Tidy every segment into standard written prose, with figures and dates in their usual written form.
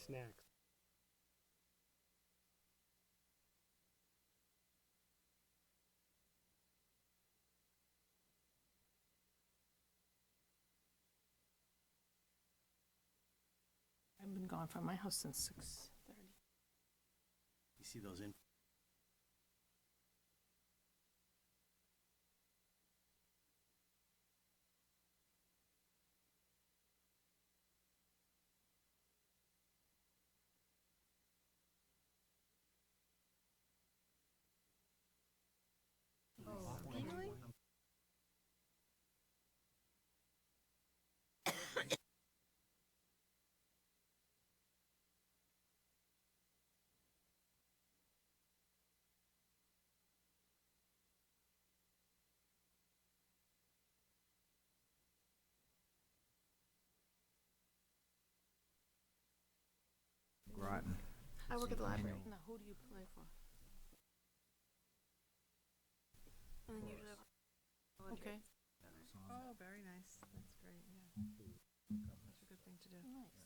snacks. I've been gone from my house since 6:30. You see those in? Really? Groton. I work at the library. Now, who do you play for? And then usually okay. Oh, very nice. That's great, yeah. That's a good thing to do. Nice.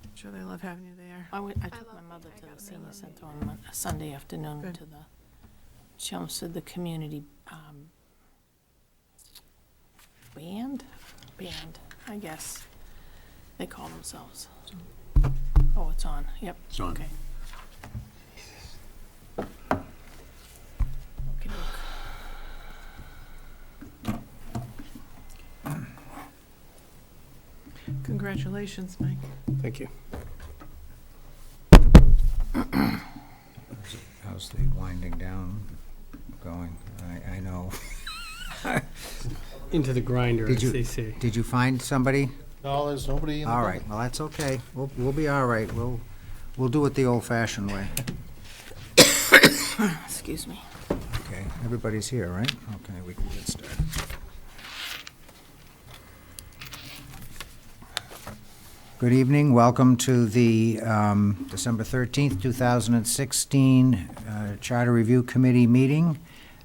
I'm sure they love having you there. I took my mother to the senior center on a Sunday afternoon Good. to the Chelmsford, the community band, I guess they call themselves. Oh, it's on. Yep. It's on. Okay. Okey-doke. Congratulations, Mike. Thank you. How's the winding down going? I know. Into the grinder, Did as you- they say. Did you find somebody? No, there's nobody in the All building. right, well, that's okay. We'll be all right. We'll do it the old-fashioned way. Excuse me. Okay, everybody's here, right? Okay, we can get started. Good evening. Welcome to the December 13th, 2016 Charter Review Committee meeting.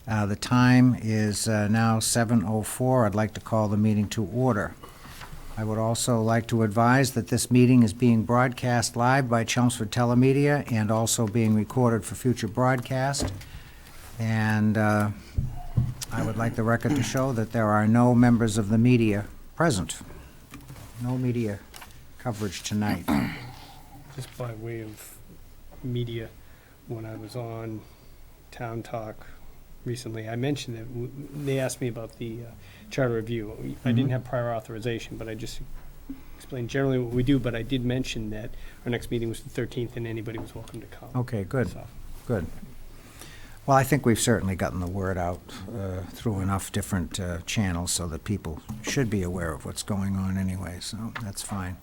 The time is now 7:04. I'd like to call the meeting to order. I would also like to advise that this meeting is being broadcast live by Chelmsford Telemedia and also being recorded for future broadcast. And I would like the record to show that there are no members of the media present. No media coverage tonight. Just by way of media, when I was on Town Talk recently, I mentioned that they asked me about the charter review. I didn't have prior authorization, but I just explained generally what we do, but I did mention that our next meeting was the 13th and anybody was welcome to come. Okay, good, So, good. Well, I think we've certainly gotten the word out through enough different channels so that people should be aware of what's going on anyway, so that's fine.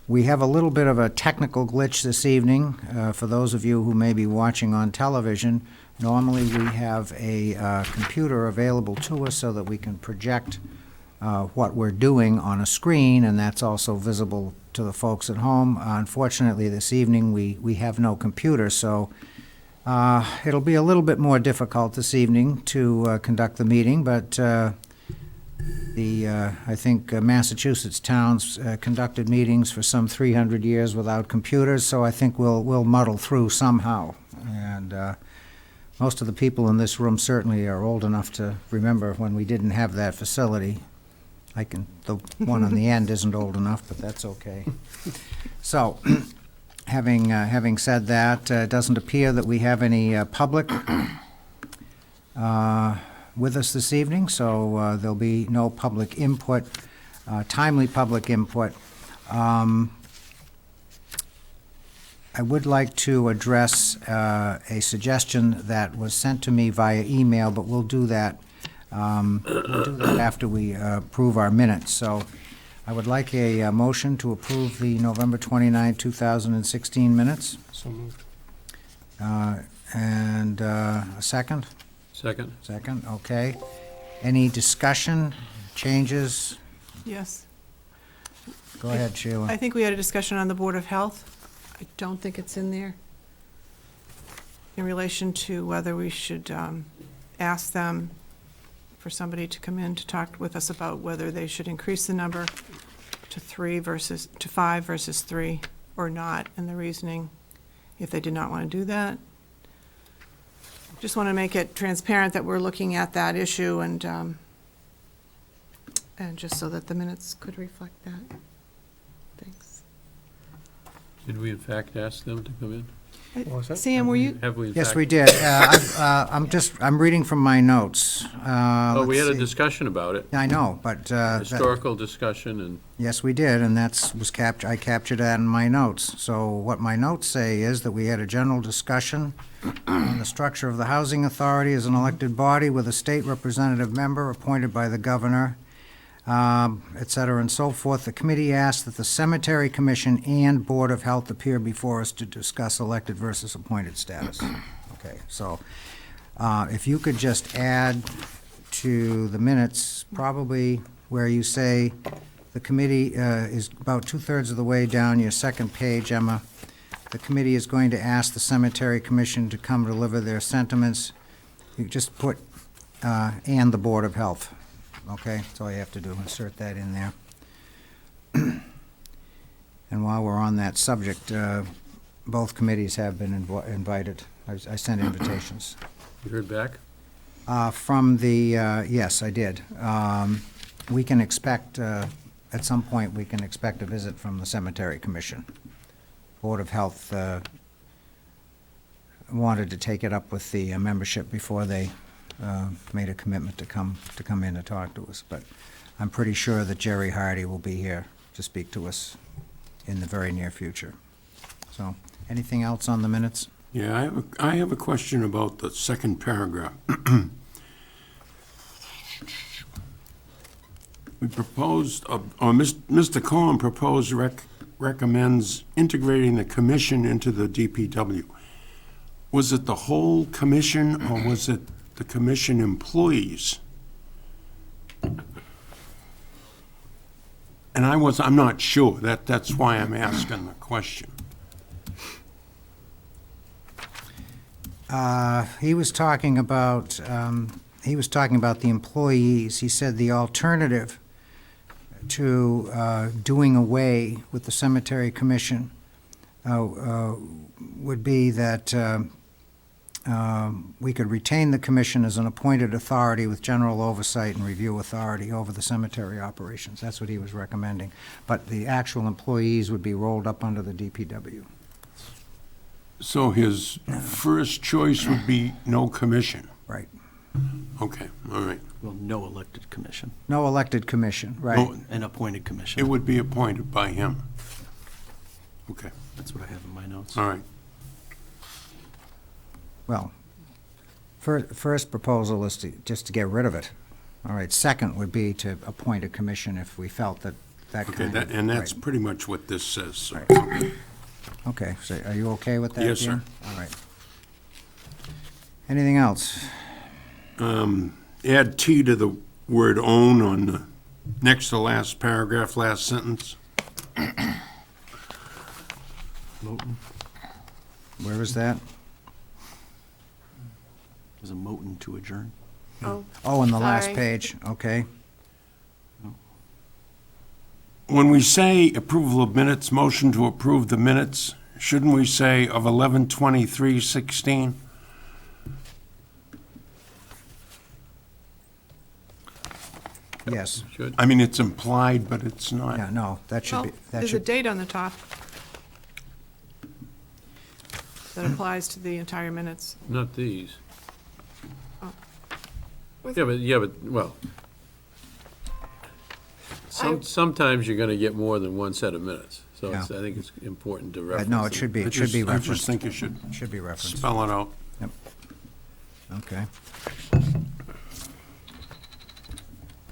We have a little bit of a technical glitch this evening. For those of you who may be watching on television, normally we have a computer available to us so that we can project what we're doing on a screen, and that's also visible to the folks at home. Unfortunately, this evening we have no computer, so it'll be a little bit more difficult this evening to conduct the meeting, but I think Massachusetts towns conducted meetings for some 300 years without computers, so I think we'll muddle through somehow. And most of the people in this room certainly are old enough to remember when we didn't have that facility. The one on the end isn't old enough, but that's okay. So, having said that, it doesn't appear that we have any public with us this evening, so there'll be no public input, timely public input. I would like to address a suggestion that was sent to me via email, but we'll do that after we approve our minutes. So I would like a motion to approve the November 29, 2016 minutes. so moved. And a second? Second. Second, okay. Any discussion, changes? Yes. Go ahead, Sheila. I think we had a discussion on the Board of Health. I don't think it's in there in relation to whether we should ask them for somebody to come in to talk with us about whether they should increase the number to 5 versus 3 or not, and the reasoning, if they did not want to do that. Just want to make it transparent that we're looking at that issue and just so that the minutes could reflect that. Thanks. Did we in fact ask them to come in? What was that? Sam, were you, Have we in Yes, fact? we did. I'm reading from my notes. Oh, we had Let's a see. discussion about it, I know, but, historical discussion, and yes, we did, and I captured that in my notes. So what my notes say is that we had a general discussion on the structure of the Housing Authority as an elected body with a state representative member appointed by the governor, et cetera, and so forth. The committee asked that the Cemetery Commission and Board of Health appear before us to discuss elected versus appointed status. Okay, so if you could just add to the minutes, probably where you say the committee is about 2/3 of the way down your second page, Emma. The committee is going to ask the Cemetery Commission to come deliver their sentiments. You just put, and the Board of Health. Okay, that's all you have to do, insert that in there. And while we're on that subject, both committees have been invited. I sent invitations. you heard back? From the, yes, I did. We can expect, at some point, we can expect a visit from the Cemetery Commission. Board of Health wanted to take it up with the membership before they made a commitment to come in and talk to us. But I'm pretty sure that Jerry Hardy will be here to speak to us in the very near future. So, anything else on the minutes? Yeah, I have a question about the second paragraph. We proposed, or Mr. Cohen proposed, recommends integrating the commission into the DPW. Was it the whole commission, or was it the commission employees? And I'm not sure. That's why I'm asking the question. He was talking about the employees. He said the alternative to doing away with the Cemetery Commission would be that we could retain the commission as an appointed authority with general oversight and review authority over the cemetery operations. That's what he was recommending. But the actual employees would be rolled up under the DPW. So his first choice would be no commission? Right. Okay, all right. Well, no elected commission, No elected commission, right. No, an appointed commission. it would be appointed by him. Okay, That's what I have in my notes. all right. Well, first proposal is just to get rid of it. All right, second would be to appoint a commission if we felt that Okay, kind of. and that's right. pretty much what this says, so. Right. Okay, so are you okay with that, Yes, sir. Dan? All right. Anything else? Add T to the word own on the next to last paragraph, last sentence. Moten, Where is that? there's a moten to adjourn. oh, Oh, on the last Sorry. page, okay. When we say approval of minutes, motion to approve the minutes, shouldn't we say of 11/23/16? Yes, Should? I mean, it's implied, but it's not. yeah, no, that should well, be, that there's a should, date on the top that applies to the entire minutes. Not these. Oh. Yeah, but, well, sometimes you're gonna get more than one set of minutes, so I think it's important to reference. no, it them. should be, I it should be just referenced. think you should Should be referenced, spell it out. okay.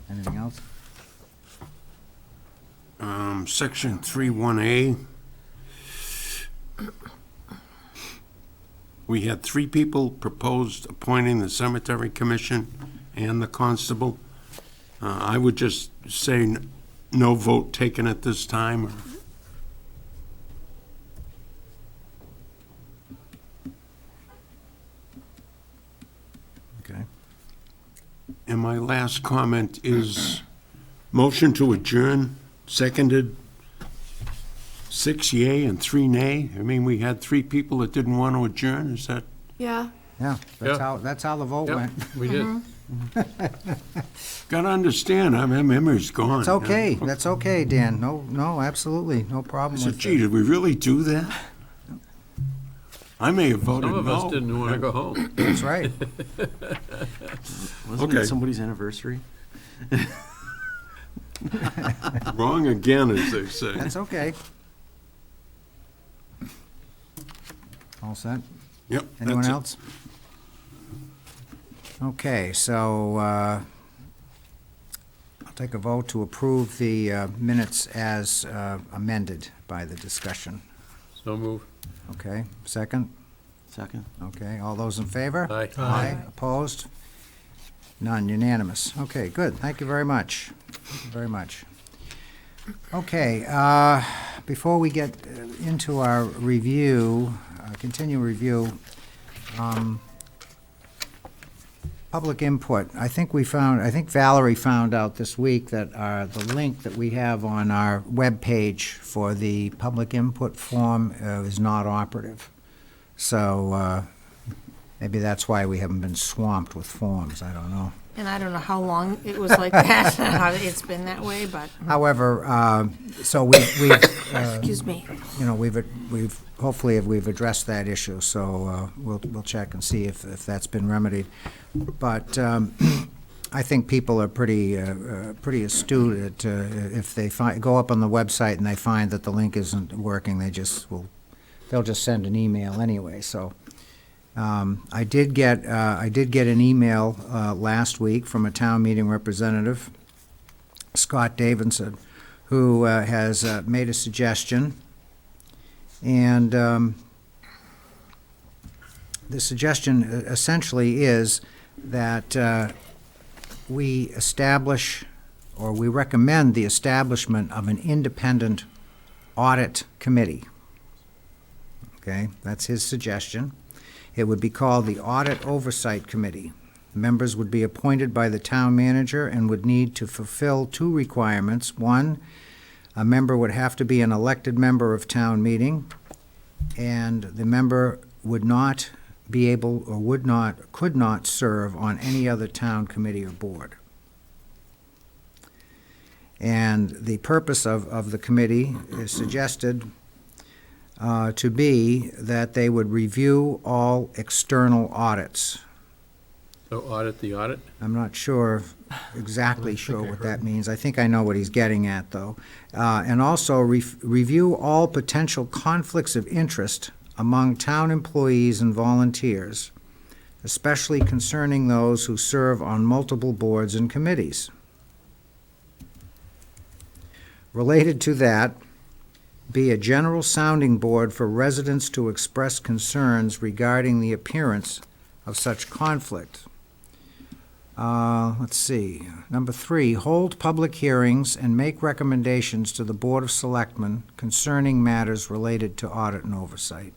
Anything else? Section 3(1)A. We had 3 people proposed appointing the cemetery commission and the constable. I would just say no vote taken at this time. Okay. And my last comment is motion to adjourn. seconded 6 yea and 3 nay. I mean, we had 3 people that didn't want to adjourn. Is that? Yeah, Yeah, Yeah. that's how the vote Yep, went. we did. Got to understand, my memory's gone. It's okay, that's okay, Dan. No, absolutely, no I problem said, with gee, it. did we really do that? I may have voted no. Some of us didn't want to go home. That's right. Wasn't Okay. it somebody's anniversary? Wrong again, as they say. That's okay. All set? Yep. Anyone that's it. else? Okay, so I'll take a vote to approve the minutes as amended by the discussion. So move. Okay, second? Second? Okay, all those in favor? Aye. Aye. Opposed? None, unanimous. Okay, good, thank you very much. Thank you very much. Okay, before we get into our review, continue review, public input. I think Valerie found out this week that the link that we have on our webpage for the public input form is not operative. So maybe that's why we haven't been swamped with forms, I don't know. and I don't know how long it was like that, how it's been that way, but, However, so we've excuse me. you know, we've hopefully we've addressed that issue, so we'll check and see if that's been remedied. But I think people are pretty astute at, if they go up on the website and they find that the link isn't working, they'll just send an email anyway, so. I did get an email last week from a town meeting representative, Scott Davidson, who has made a suggestion. And the suggestion essentially is that we establish, or we recommend the establishment of an independent audit committee. Okay, that's his suggestion. It would be called the Audit Oversight Committee. Members would be appointed by the town manager and would need to fulfill 2 requirements. 1, a member would have to be an elected member of town meeting, and the member would not be able, or could not serve on any other town committee or board. And the purpose of the committee is suggested to be that they would review all external audits. So audit the audit? I'm not exactly sure what that means. I think I know what he's getting at, though. And also review all potential conflicts of interest among town employees and volunteers, especially concerning those who serve on multiple boards and committees. Related to that, be a general sounding board for residents to express concerns regarding the appearance of such conflict. Let's see. Number 3, hold public hearings and make recommendations to the Board of Selectmen concerning matters related to audit and oversight.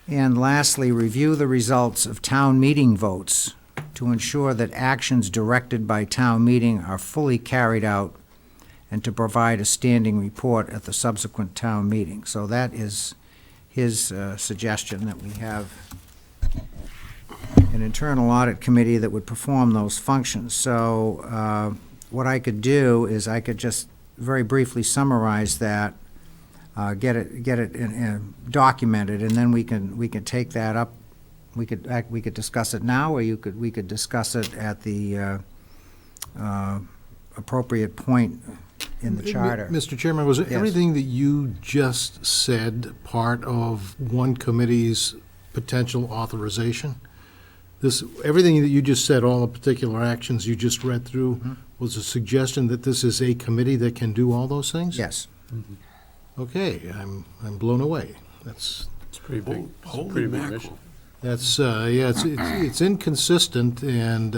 And lastly, review the results of town meeting votes to ensure that actions directed by town meeting are fully carried out, and to provide a standing report at the subsequent town meeting. So that is his suggestion, that we have an internal audit committee that would perform those functions. So what I could do is I could just very briefly summarize that, get it documented, and then we can take that up. We could discuss it now, or we could discuss it at the appropriate point in the charter. Mr. Chairman, was Yes. everything that you just said part of one committee's potential authorization? Everything that you just said, all the particular actions you just read through, was a suggestion that this is a committee that can do all those things? Yes. Okay, I'm blown away. That's It's pretty big, it's a Holy pretty big mackerel. mission. That's, yeah, it's inconsistent and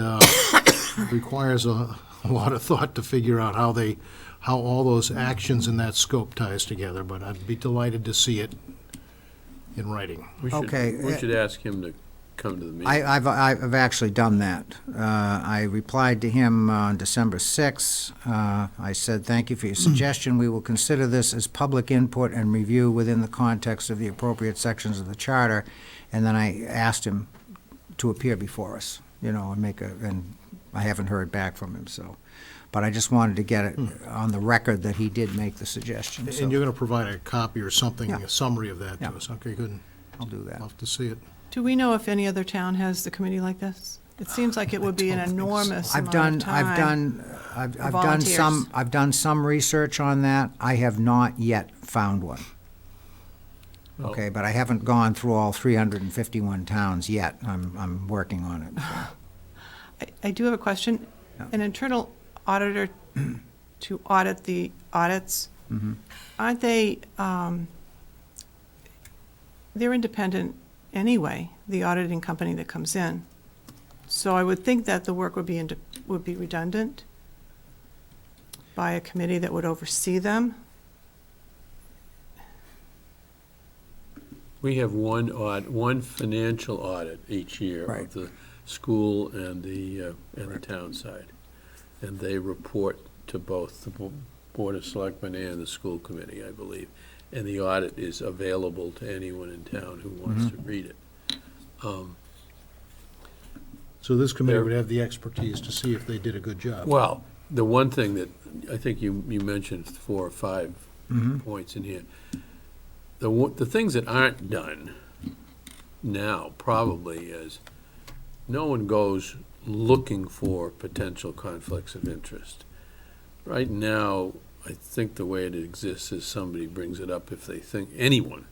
requires a lot of thought to figure out how all those actions in that scope ties together, but I'd be delighted to see it in writing. We should- Okay, We should ask him to come to the meeting. I've actually done that. I replied to him on December 6th. I said, "Thank you for your suggestion. We will consider this as public input and review within the context of the appropriate sections of the charter." And then I asked him to appear before us, and and I haven't heard back from him, so. But I just wanted to get it on the record that he did make the suggestion, so And you're going to provide a copy or something, Yeah. a summary of that Yeah. to us? Okay, good. I'll do that. Love to see it. Do we know if any other town has the committee like this? It seems like it would be an enormous amount of time. I've volunteers. done some research on that. I have not yet found one. Oh. Okay, but I haven't gone through all 351 towns yet. I'm working on it. so. I do have a question. Yeah. An internal auditor to audit the audits, aren't they, they're independent anyway, the auditing company that comes in. So I would think that the work would be redundant by a committee that would oversee them. We have one financial audit each year Right. of the school and the town side. And they report to both the Board of Selectmen and the school committee, I believe. And the audit is available to anyone in town who wants to read it. So this committee There- would have the expertise to see if they did a good job. Well, the one thing that, I think you mentioned 4 or 5 points in here. The things that aren't done now probably is, no one goes looking for potential conflicts of interest. Right now, I think the way it exists is somebody brings it up if they think, anyone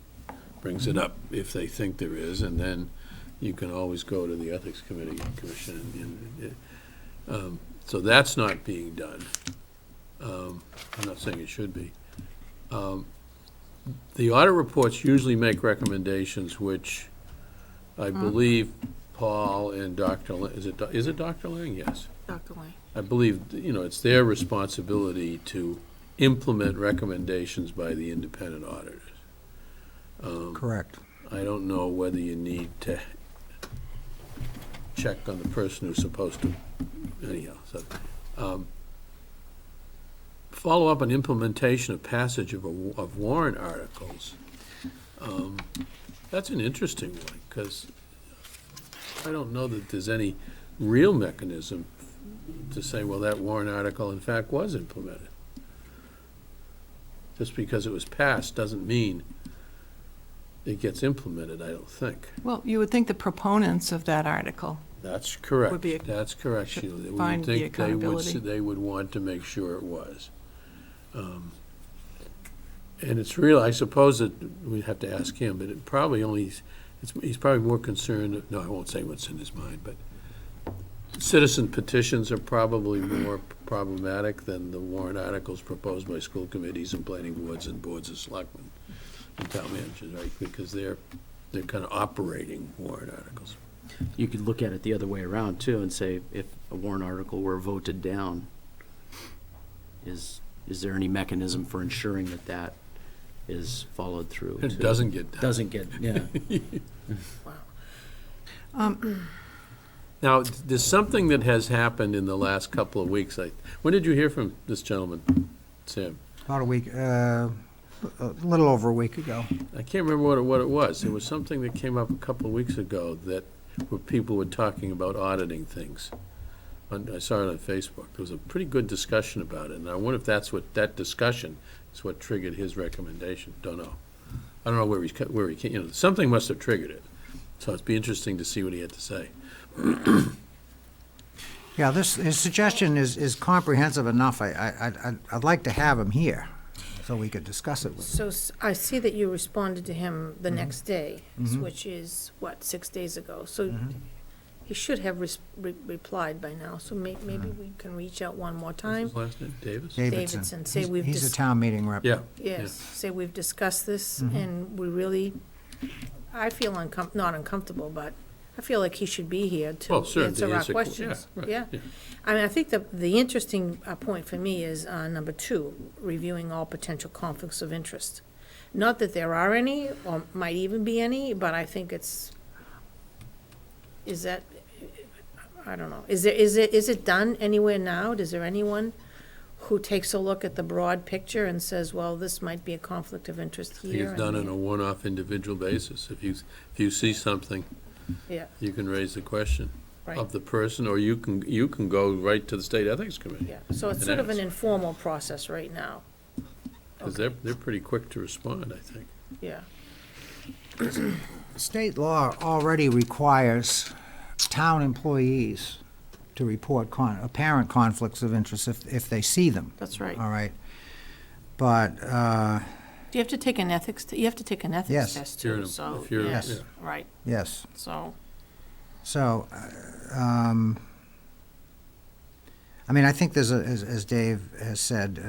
brings it up if they think there is, and then you can always go to the Ethics Committee and Commission. So that's not being done. I'm not saying it should be. The audit reports usually make recommendations which I believe Paul and Dr. Lang, is it Dr. Lang? Yes. Dr. Lang. I believe, it's their responsibility to implement recommendations by the independent auditors. Correct. I don't know whether you need to check on the person who's supposed to, anyhow, so. Follow up on implementation of passage of warrant articles. That's an interesting one, because I don't know that there's any real mechanism to say, well, that warrant article in fact was implemented. Just because it was passed doesn't mean it gets implemented, I don't think. Well, you would think the proponents of that article, That's correct. Would be- That's correct, should Sheila. We would find the think accountability. they would want to make sure it was. And it's real, I suppose that we'd have to ask him, but it probably only, he's probably more concerned, no, I won't say what's in his mind, but citizen petitions are probably more problematic than the warrant articles proposed by school committees and planning boards and boards of selectmen and town managers, right? Because they're kind of operating warrant articles. You could look at it the other way around, too, and say, if a warrant article were voted down, is there any mechanism for ensuring that is followed through? It too? doesn't get done. Doesn't get, yeah. Now, there's something that has happened in the last couple of weeks. When did you hear from this gentleman, Sam? About a week, a little over a week ago. I can't remember what it was. It was something that came up a couple of weeks ago where people were talking about auditing things. I saw it on Facebook. There was a pretty good discussion about it, and I wonder if that discussion is what triggered his recommendation. Don't know. I don't know where he came, something must have triggered it. So it'd be interesting to see what he had to say. Yeah, his suggestion is comprehensive enough. I'd like to have him here so we could discuss it with him. So I see that you responded to him the next day, which is, 6 days ago? So he should have replied by now, so maybe we can reach out one more time. What's his last name? Davis? Davidson, say we've He's a dis- town meeting rep. Yeah. Yes, say we've discussed this, and we really, I feel not uncomfortable, but I feel like he should be here to Well, sure, answer to our answer- questions. yeah, right, Yeah. yeah. I mean, I think the interesting point for me is number 2, reviewing all potential conflicts of interest. Not that there are any, or might even be any, but I think it's is that, I don't know, is it done anywhere now? Is there anyone who takes a look at the broad picture and says, well, this might be a conflict of interest I think here? it's done on a one-off individual basis. If you see something, Yeah, you can raise the question right, of the person, or you can go right to the State Ethics Committee. yeah. So it's And sort of an ask. informal process right now. Because they're pretty quick to respond, I think. Yeah, State law already requires town employees to report apparent conflicts of interest if they see them, that's right. all right? But, Do you have to take an ethics, you have to take an ethics Yes. test If you're too, in a- so, if you're- yes, yeah. right, yes, so, so, I mean, I think there's, as Dave has said,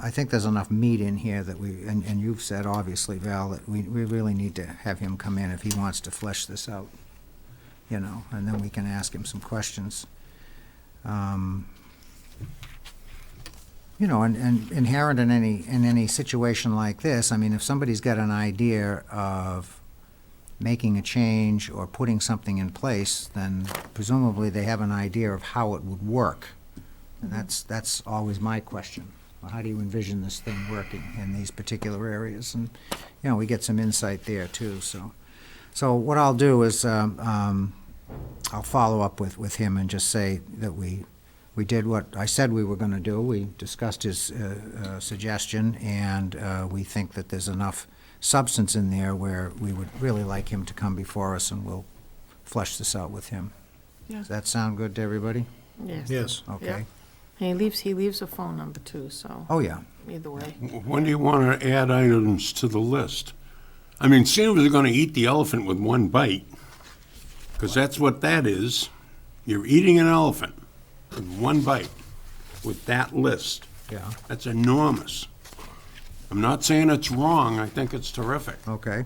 I think there's enough meat in here that and you've said, obviously, Val, that we really need to have him come in if he wants to flesh this out, you know, and then we can ask him some questions. You know, and inherent in any situation like this, I mean, if somebody's got an idea of making a change or putting something in place, then presumably they have an idea of how it would work. And that's always my question. Well, how do you envision this thing working in these particular areas? And, you know, we get some insight there too, so. So what I'll do is, I'll follow up with him and just say that we did what I said we were gonna do. We discussed his suggestion, and we think that there's enough substance in there where we would really like him to come before us, and we'll flesh this out with him. Yeah. Does that sound good to everybody? yes. Yes. Okay. And he leaves a phone number too, so, Oh, yeah. Mm. either way. When do you want to add items to the list? I mean, seems they're going to eat the elephant with one bite, because that's what that is. You're eating an elephant with one bite with that list. Yeah. That's enormous. I'm not saying it's wrong, I think it's terrific. Okay.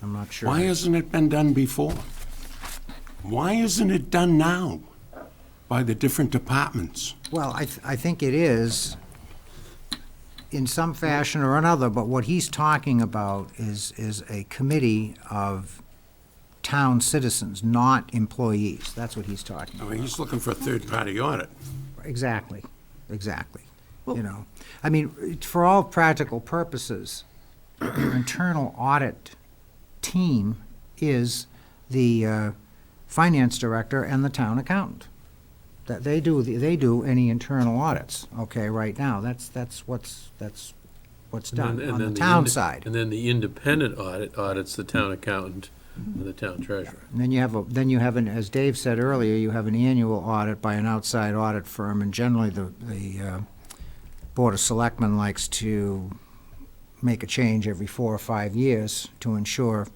I'm not sure. Why hasn't it been done before? Why isn't it done now by the different departments? Well, I think it is in some fashion or another, but what he's talking about is a committee of town citizens, not employees. That's what he's talking I about. mean, he's looking for a third-party audit. Exactly, exactly. Well- You know, I mean, for all practical purposes, your internal audit team is the finance director and the town accountant. That they do any internal audits, okay, right now. That's what's done on the town side. And then the independent audits the town accountant and the town treasurer. And then you have as Dave said earlier, you have an annual audit by an outside audit firm, and generally the Board of Selectmen likes to make a change every 4 or 5 years to ensure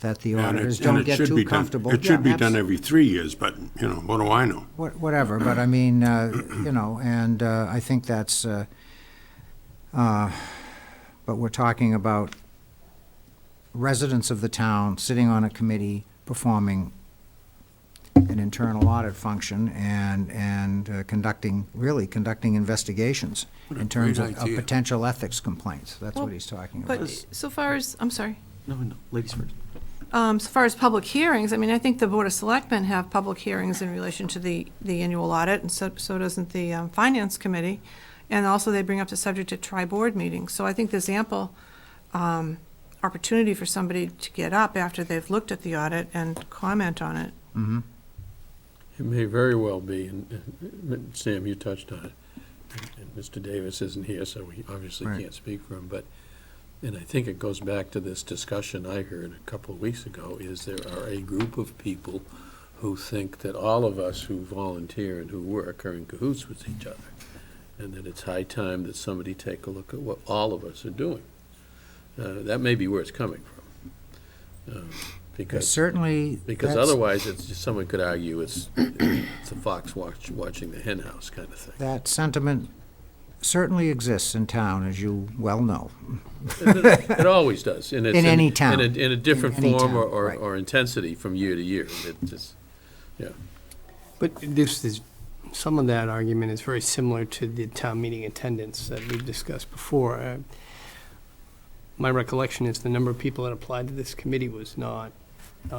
that the And auditors it don't get should too be done- comfortable. It should be Yeah, done every 3 years, but, you know, what do I know? Whatever, but I mean, you know, and I think that's, but we're talking about residents of the town sitting on a committee performing an internal audit function and conducting investigations What a in terms great of idea. potential ethics complaints. That's what Well, he's talking But about. so far as, I'm sorry, No, ladies first. so far as public hearings, I mean, I think the Board of Selectmen have public hearings in relation to the annual audit, and so doesn't the Finance Committee. And also, they bring up the subject at tri-board meetings. So I think there's ample opportunity for somebody to get up after they've looked at the audit and comment on it. Mhm. It may very well be, and Sam, you touched on it, and Mr. Davis isn't here, so we obviously Right. can't speak for him, but, and I think it goes back to this discussion I heard a couple of weeks ago, is there are a group of people who think that all of us who volunteer and who work are in cahoots with each other, and that it's high time that somebody take a look at what all of us are doing. That may be where it's coming from. Because Certainly, because that's- otherwise, it's just, someone could argue it's a fox watching the hen house kind of thing. that sentiment certainly exists in town, as you well know. It always does. And it's In any town. In a different In any form town, or right. intensity from year to year. It just, yeah. But this is, some of that argument is very similar to the town meeting attendance that we've discussed before. my recollection is the number of people that applied to this committee was not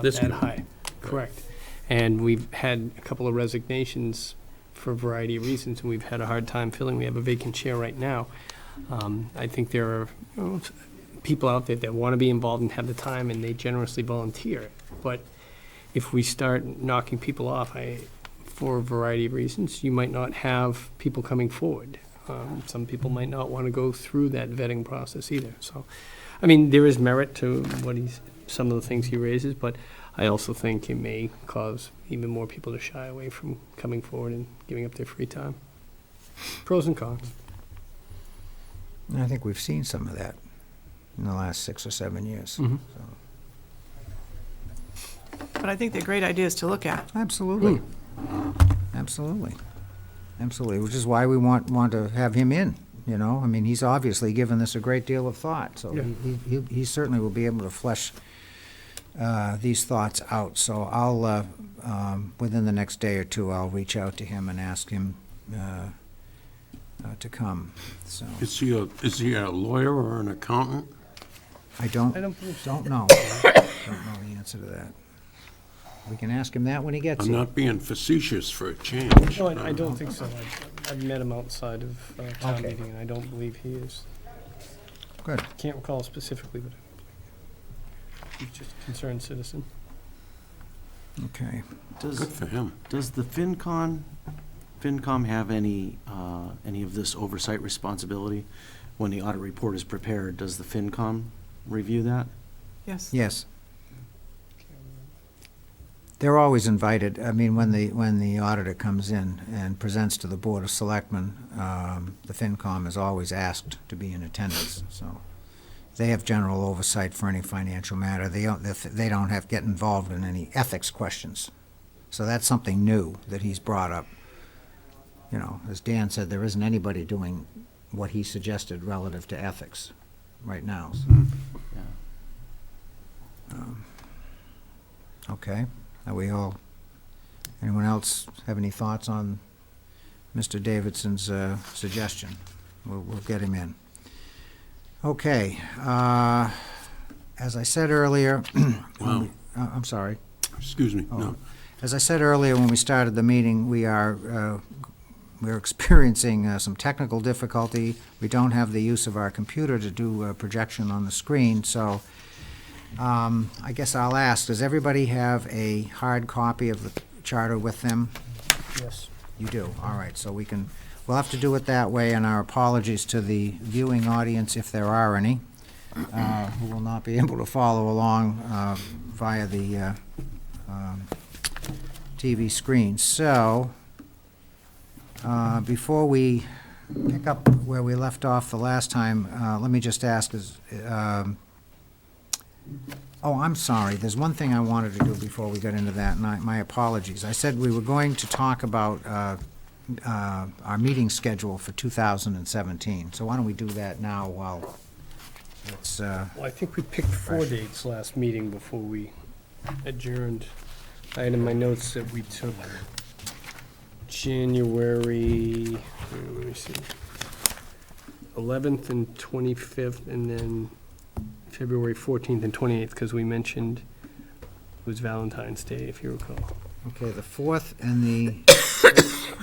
This that committee. high. Correct. And we've had a couple of resignations for a variety of reasons, and we've had a hard time filling. We have a vacant chair right now. I think there are people out there that want to be involved and have the time, and they generously volunteer. But if we start knocking people off, for a variety of reasons, you might not have people coming forward. Some people might not want to go through that vetting process either. So, I mean, there is merit to some of the things he raises, but I also think it may cause even more people to shy away from coming forward and giving up their free time. Pros and cons. And I think we've seen some of that in the last 6 or 7 years. Mhm. So, But I think they're great ideas to look at. absolutely. Absolutely. Absolutely, which is why we want to have him in, you know? I mean, he's obviously given this a great deal of thought, so Yeah. he certainly will be able to flesh these thoughts out. So I'll, within the next day or two, I'll reach out to him and ask him to come, so. Is he a lawyer or an accountant? I don't I don't believe so. know. Don't know the answer to that. We can ask him that when he gets I'm here. not being facetious for a change. No, I don't think so. I've met him outside of town Okay. meeting, and I don't believe he is. Good. Can't recall specifically, but he's just a concerned citizen. Okay. Good for him. Does the FinCom have any of this oversight responsibility? When the audit report is prepared, does the FinCom review that? Yes. Yes. They're always invited. I mean, when the auditor comes in and presents to the Board of Selectmen, the FinCom is always asked to be in attendance, so they have general oversight for any financial matter. They don't have to get involved in any ethics questions. So that's something new that he's brought up. You know, as Dan said, there isn't anybody doing what he suggested relative to ethics right now. So, Yeah. okay. Are we all, anyone else have any thoughts on Mr. Davidson's suggestion? We'll get him in. Okay. As I said earlier, Wow. I'm sorry. Excuse me, no. As I said earlier when we started the meeting, we're experiencing some technical difficulty. We don't have the use of our computer to do a projection on the screen, so I guess I'll ask, does everybody have a hard copy of the charter with them? Yes. You do, all right, so we'll have to do it that way, and our apologies to the viewing audience, if there are any, who will not be able to follow along via the TV screen. So, before we pick up where we left off the last time, let me just ask, oh, I'm sorry, there's one thing I wanted to do before we got into that, and my apologies. I said we were going to talk about our meeting schedule for 2017, so why don't we do that now while it's, Well, I think we picked 4 Fresh. dates last meeting before we adjourned. I had in my notes that we took January, let me see, 11th and 25th, and then February 14th and 28th, because we mentioned it was Valentine's Day, if you recall. okay, the 4th and the,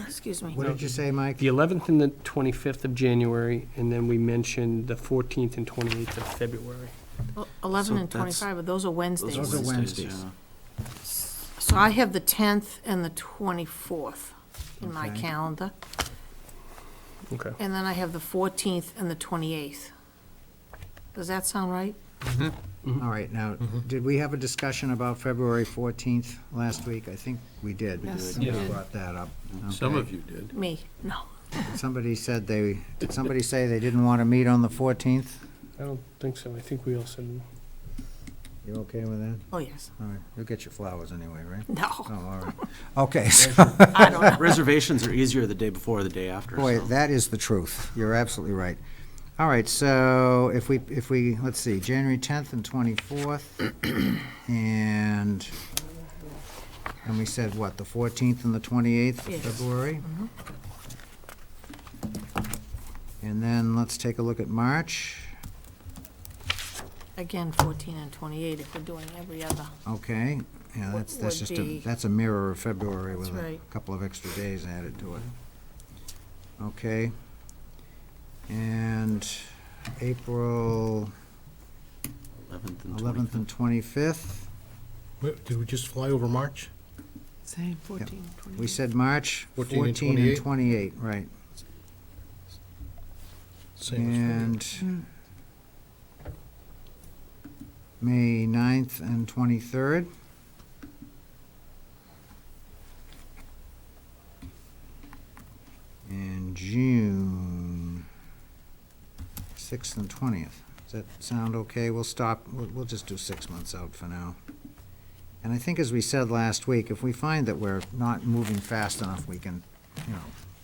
Excuse me. what did you say, Mike? The 11th and the 25th of January, and then we mentioned the 14th and 28th of February. Well, 11 So and that's- 25, but those are Wednesdays. Those are Wednesdays. yeah. So I have the 10th and the 24th in my Okay. calendar, Okay. and then I have the 14th and the 28th. Does that sound right? All right, now, did we have a discussion about February 14th last week? I think we did. Yes. Somebody Yeah. brought that up. Some Okay. of you did. Me, no. Somebody said did somebody say they didn't want to meet on the 14th? I don't think so. I think we all said, You okay with that? Oh, yes. All right, you'll get your flowers anyway, right? No, Oh, all right. Okay, so, I don't know. Reservations are easier the day before or the day after. boy, so. that is the truth. You're absolutely right. All right, so if we, let's see, January 10th and 24th, and we said, what, the 14th and the 28th of Yes. February? And then let's take a look at March. again, 14 and 28 if we're doing every other. Okay, yeah, Would- that's would just be- that's a mirror of February with That's a right. couple of extra days added to it. Okay. And April 11th and 11th and 25th. Wait, did we just fly over March? Same, 14, 28. We said March 14 and 14 and 28, right. Same as And Mm. May 9th and 23rd. And June 6th and 20th. Does that sound okay? We'll stop, we'll just do 6 months out for now. And I think as we said last week, if we find that we're not moving fast enough, we can,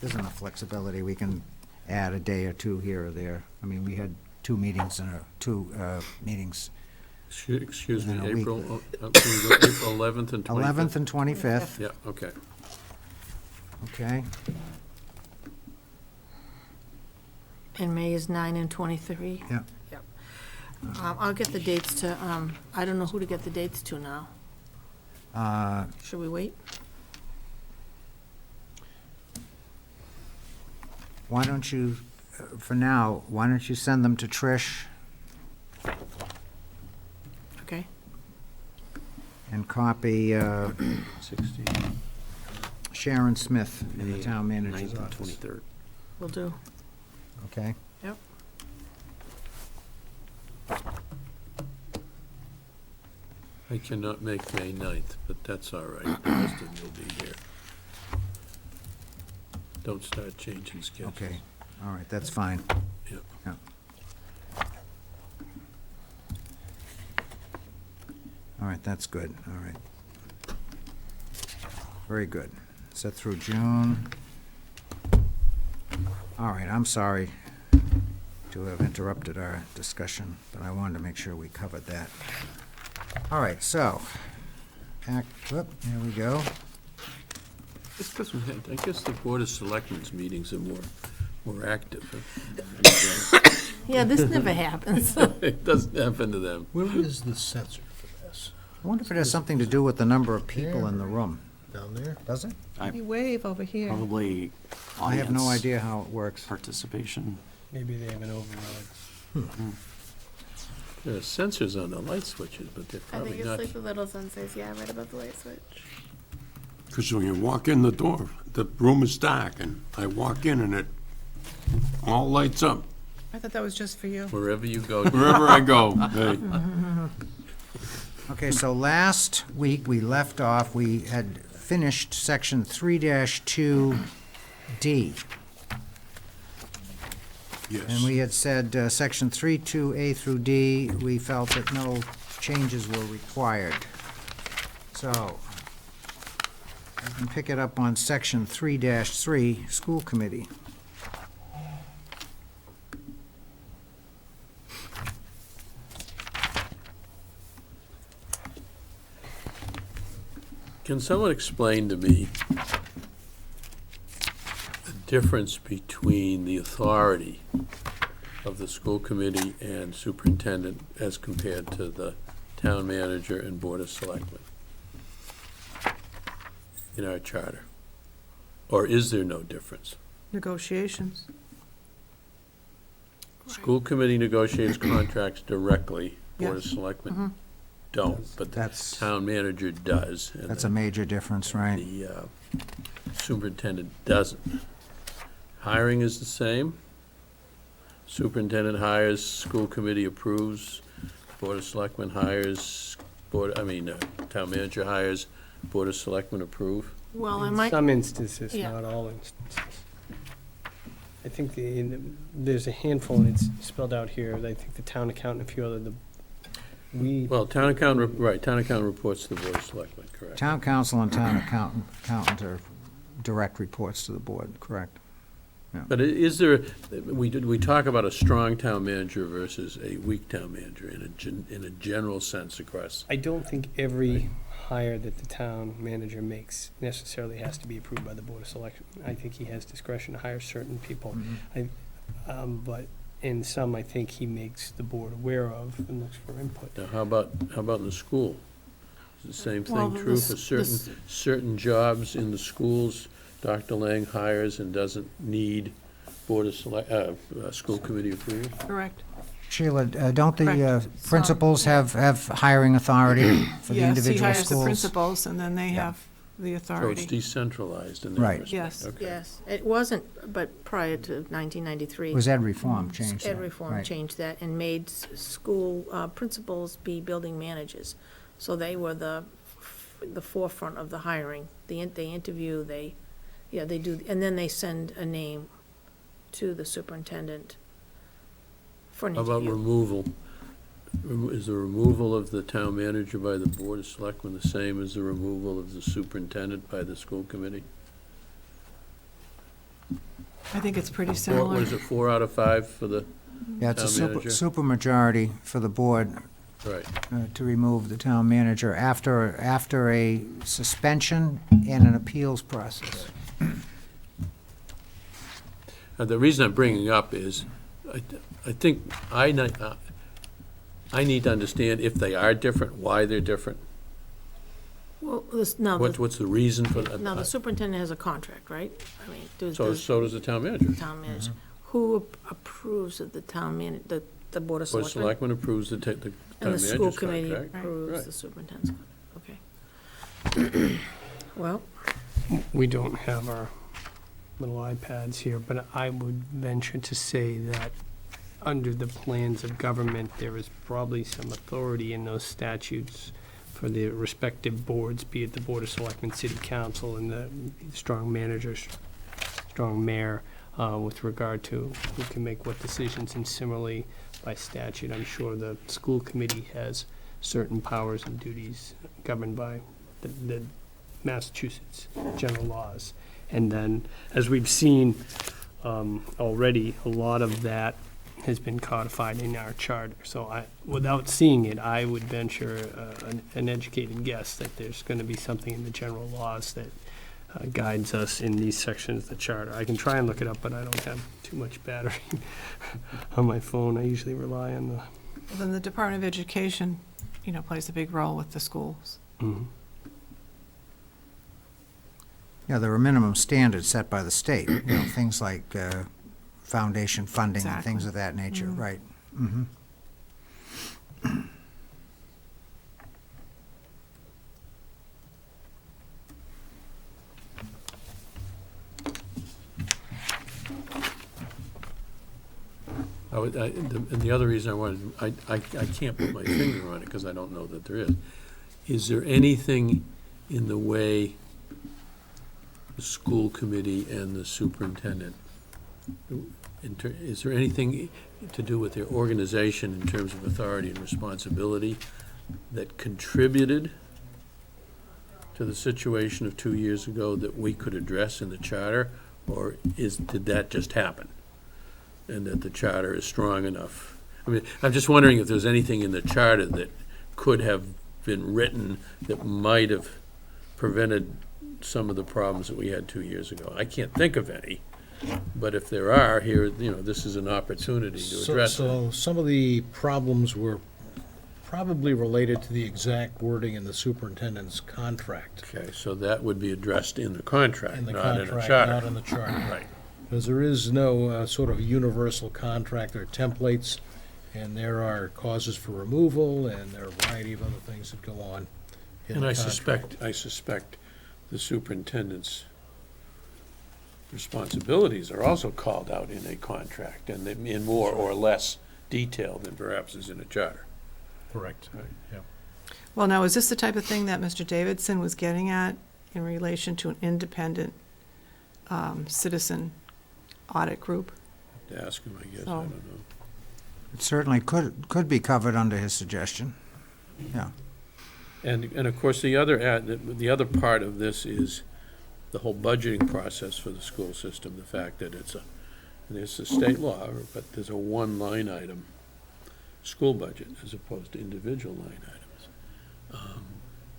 there's enough flexibility, we can add a day or two here or there. I mean, we had two meetings meetings, Excuse me, In a week. April 11th and 25th? 11th and 25th, Yeah, okay. okay? And May is 9 and 23. Yeah. Yep. I'll get the dates to, I don't know who to get the dates to now. Should we wait? Why don't you, for now, why don't you send them to Trish Okay. and copy 16, Sharon Smith in the May town manager's 9th and office? 23rd. Will do. Okay? Yep. I cannot make May 9th, but that's all right. The rest of them will be here. Don't start changing schedules. Okay, all right, that's fine. Yep. Yeah. All right, that's good, all right. Very good. Set through June. All right, I'm sorry to have interrupted our discussion, but I wanted to make sure we covered that. All right, so, there we go. It's because I guess the Board of Selectmen's meetings are more active. Yeah, this never happens. It doesn't happen to them. Where is the censor for this? I wonder if it has something to do with the number of people in the room. Down there? Does it? You wave over here. Probably I have no audience idea how it works. participation. Maybe they have an override. There are sensors on the light switches, but they're I probably think it's not. like the little sensors, yeah, right above the light switch. Because when you walk in the door, the room is dark, and I walk in and it all lights up I thought that was just for you. Wherever you go, wherever I go. Hey, Okay, so last week, we left off, we had finished section 3-2D. And yes. we had said, section 3-2A through D, we felt that no changes were required. So, we can pick it up on section 3-3, school committee. can someone explain to me the difference between the authority of the school committee and superintendent as compared to the town manager and board of selectmen in our charter? Or is there no difference? Negotiations. School committee negotiates contracts directly, board of Yes. selectmen don't, but the That's, town manager does. And that's a major difference, right? the superintendent doesn't. Hiring is the same. Superintendent hires, school committee approves, board of selectmen hires, town manager hires, board of selectmen approve. Well, I In might, some instances, Yeah. not all instances. I think there's a handful, and it's spelled out here. I think the town accountant, a few other, Well, town accountant reports to the board of selectmen, correct? Town council and town accountant are direct reports to the board, correct? But is there, we talk about a strong town manager versus a weak town manager in a general sense across. I don't think every hire that the town manager makes necessarily has to be approved by the Board of Selection. I think he has discretion to hire certain people. But and some I think he makes the board aware of and looks for input. Now, how about in the school? Is the same Well, thing true for this- certain jobs in the schools? Dr. Lang hires and doesn't need Board of School Committee approval? Correct. Sheila, don't the Correct. principals have hiring authority for the Yes, he individual hires the schools? principals, and then they Yeah. have the So it's authority. decentralized in that Right. respect? Yes. Okay. Yes, it wasn't, but prior to 1993. Was Ed Reform changed that? Ed Reform Right. changed that and made school principals be building managers. So they were the forefront of the hiring. They interview, they do, and then they send a name to the superintendent for an How about interview. removal? Is the removal of the town manager by the Board of Selectmen the same as the removal of the superintendent by the school committee? I think it's pretty What similar. is it, 4 out of 5 for the, Yeah, it's a Town manager. supermajority for the board right? to remove the town manager after a suspension and an appeals process. The reason I'm bringing up is, I think I need to understand if they are different, why they're different. Well, What's the reason for that? now the superintendent has a contract, right? I mean, So does the town manager. town manager. Who approves of the town the Board of Board of Selectmen? Selectmen approves the town And the school manager's committee contract. approves Right. the superintendent's contract, okay. Well, We don't have our little iPads here, but I would venture to say that under the plans of government, there is probably some authority in those statutes for the respective boards, be it the Board of Selectmen, City Council, and the strong manager, strong mayor, with regard to who can make what decisions, and similarly by statute, I'm sure the school committee has certain powers and duties governed by the Massachusetts general laws. And then, as we've seen already, a lot of that has been codified in our charter. So without seeing it, I would venture an educated guess that there's going to be something in the general laws that guides us in these sections of the charter. I can try and look it up, but I don't have too much battery on my phone. I usually rely on the... Then the Department of Education, plays a big role with the schools. Mhm. Yeah, there are minimum standards set by the state, things like foundation funding and things Exactly. of that nature, Mhm. right? Mhm. And the other reason I wanted, I can't put my finger on it because I don't know that there is. Is there anything in the way the school committee and the superintendent, is there anything to do with their organization in terms of authority and responsibility that contributed to the situation of 2 years ago that we could address in the charter? Or did that just happen? And that the charter is strong enough? I mean, I'm just wondering if there's anything in the charter that could have been written that might have prevented some of the problems that we had 2 years ago. I can't think of any, but if there are, here, this is an opportunity to address it. So some of the problems were probably related to the exact wording in the superintendent's contract. Okay, so that would be addressed in the contract, In the not in a contract, charter. not in the charter. Right. Because there is no sort of universal contract, there are templates, and there are causes for removal, and there are a variety of other things that go on in And the I contract. suspect the superintendent's responsibilities are also called out in a contract, and in more or less detail than perhaps is in a charter. Correct. Right. Yeah. Well, now, is this the type of thing that Mr. Davidson was getting at in relation to an independent citizen audit group? To ask him, I guess, I So- don't know. It certainly could be covered under his suggestion. Yeah. And of course, the other part of this is the whole budgeting process for the school system, the fact that it's a state law, but there's a one line item school budget as opposed to individual line items.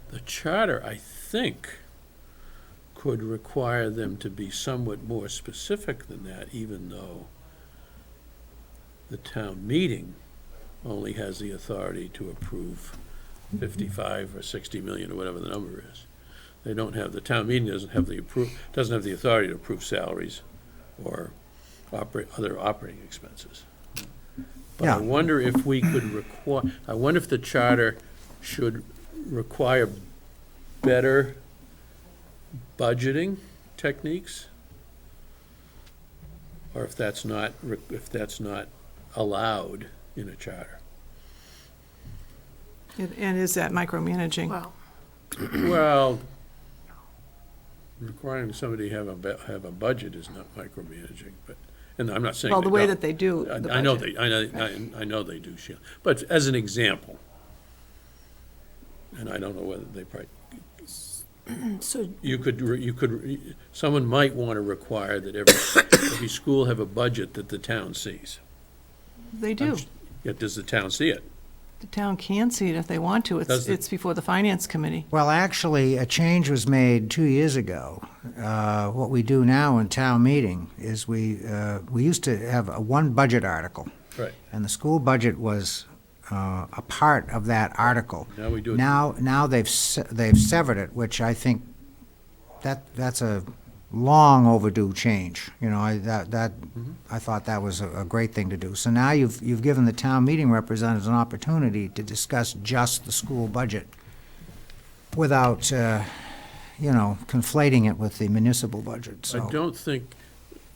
The charter, I think, could require them to be somewhat more specific than that, even though the town meeting only has the authority to approve 55 or 60 million or whatever the number is. They don't have, the town meeting doesn't have the authority to approve salaries or other operating expenses. But I Yeah. wonder if we could I wonder if the charter should require better budgeting techniques? Or if that's not allowed in a charter. And is that micromanaging? Well, Well, requiring somebody to have a budget is not micromanaging, but, and I'm not saying Well, they the way don't. that they do the I know budget. I know they do, Sheila. But as an example, and I don't know whether they probably, so, someone might want to require that every school have a budget that the town sees. They do. Yet does the town see it? The town can see it if they want to. Does it? It's before the finance committee. Well, actually, a change was made 2 years ago. What we do now in town meeting is we used to have one budget article, Right. and the school budget was a part of that article. Now we do it. Now they've severed it, which I think that's a long overdue change. You know, I thought that was a great thing to do. So now you've given the town meeting representatives an opportunity to discuss just the school budget without, conflating it with the municipal budget, so. I don't think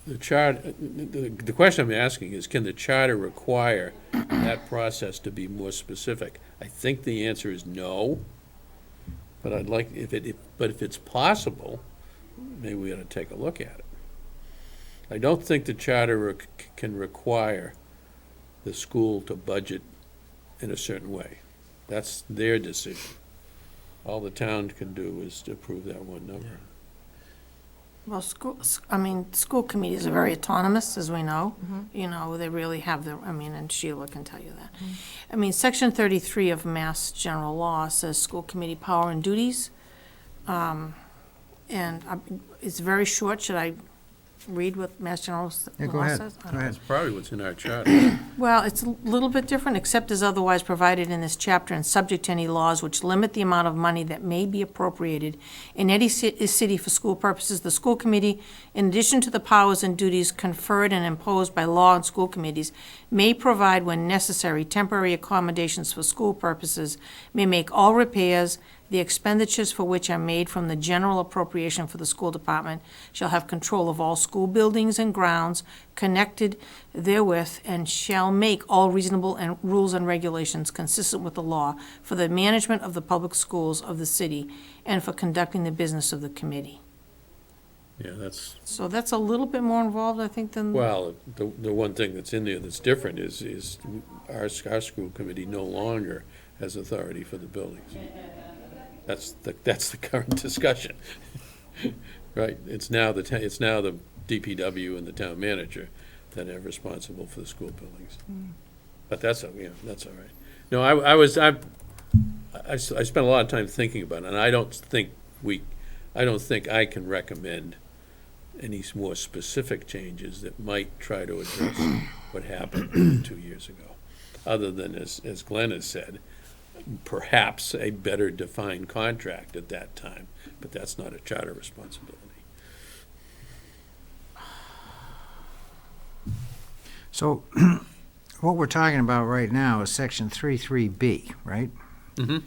the charter, the question I'm asking is, can the charter require that process to be more specific? I think the answer is no, but I'd like, but if it's possible, maybe we ought to take a look at it. I don't think the charter can require the school to budget in a certain way. That's their decision. All the town can do is to approve that one number. well, school committees are very autonomous, as we know. You know, they really have their, and Sheila can tell you that. Section 33 of Mass General Law says school committee power and duties. It's very short. Should I read what Mass General Yeah, go Law ahead. says? Go ahead. That's probably what's in our charter. Well, it's a little bit different, except as otherwise provided in this chapter and subject to any laws which limit the amount of money that may be appropriated in any city for school purposes. The school committee, in addition to the powers and duties conferred and imposed by law on school committees, may provide when necessary temporary accommodations for school purposes, may make all repairs, the expenditures for which are made from the general appropriation for the school department, shall have control of all school buildings and grounds connected therewith, and shall make all reasonable and rules and regulations consistent with the law for the management of the public schools of the city and for conducting the business of the committee. Yeah, that's, So that's a little bit more involved, I think, than. well, the one thing that's in there that's different is our school committee no longer has authority for the buildings. That's the current discussion, right? It's now the DPW and the town manager that are responsible for the school buildings. But that's all right. No, I spent a lot of time thinking about it, and I don't think I can recommend any more specific changes that might try to address what happened 2 years ago, other than, as Glenn has said, perhaps a better defined contract at that time, but that's not a charter responsibility. So what we're talking about right now is section 33B, right? Mhm.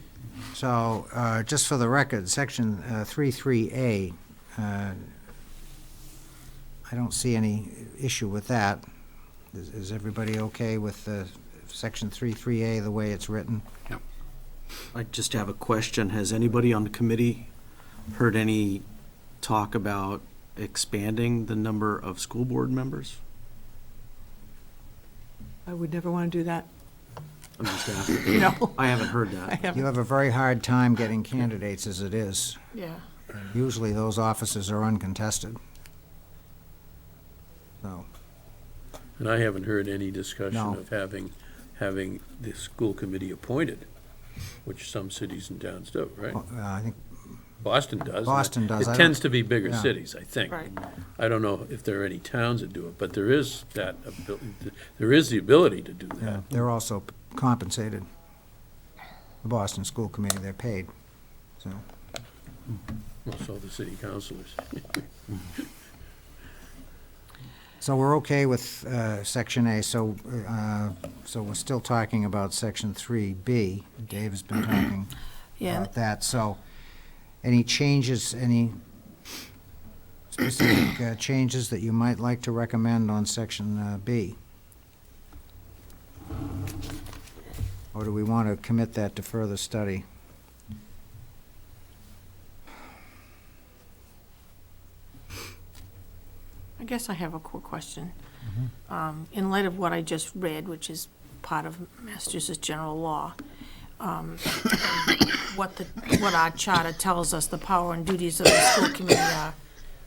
So just for the record, section 33A, I don't see any issue with that. Is everybody okay with section 33A, the way it's written? I just have a question. Has anybody on the committee heard any talk about expanding the number of school board members? I would never want to do that. I'm just asking. No, I haven't heard I that. You haven't. have a very hard time getting candidates as it is. Yeah. Usually those offices are uncontested. So, And I haven't heard any discussion No. of having the school committee appointed, which some cities and towns do, right? I think Boston does. Boston does. I It don't- tends to be bigger yeah. cities, I think. Right. I don't know if there are any towns that do it, but there is that ability, there is the ability to do Yeah, that. they're also compensated. The Boston School Committee, they're paid, so. Well, so the city councilors. So we're okay with Section A, so we're still talking about Section 3B. Dave has been talking Yeah, about that, so any changes, any specific changes that you might like to recommend on Section B? Or do we want to commit that to further study? I guess I have a quick question. In light of what I just read, which is part of Massachusetts general law, what our charter tells us the power and duties of the school committee are,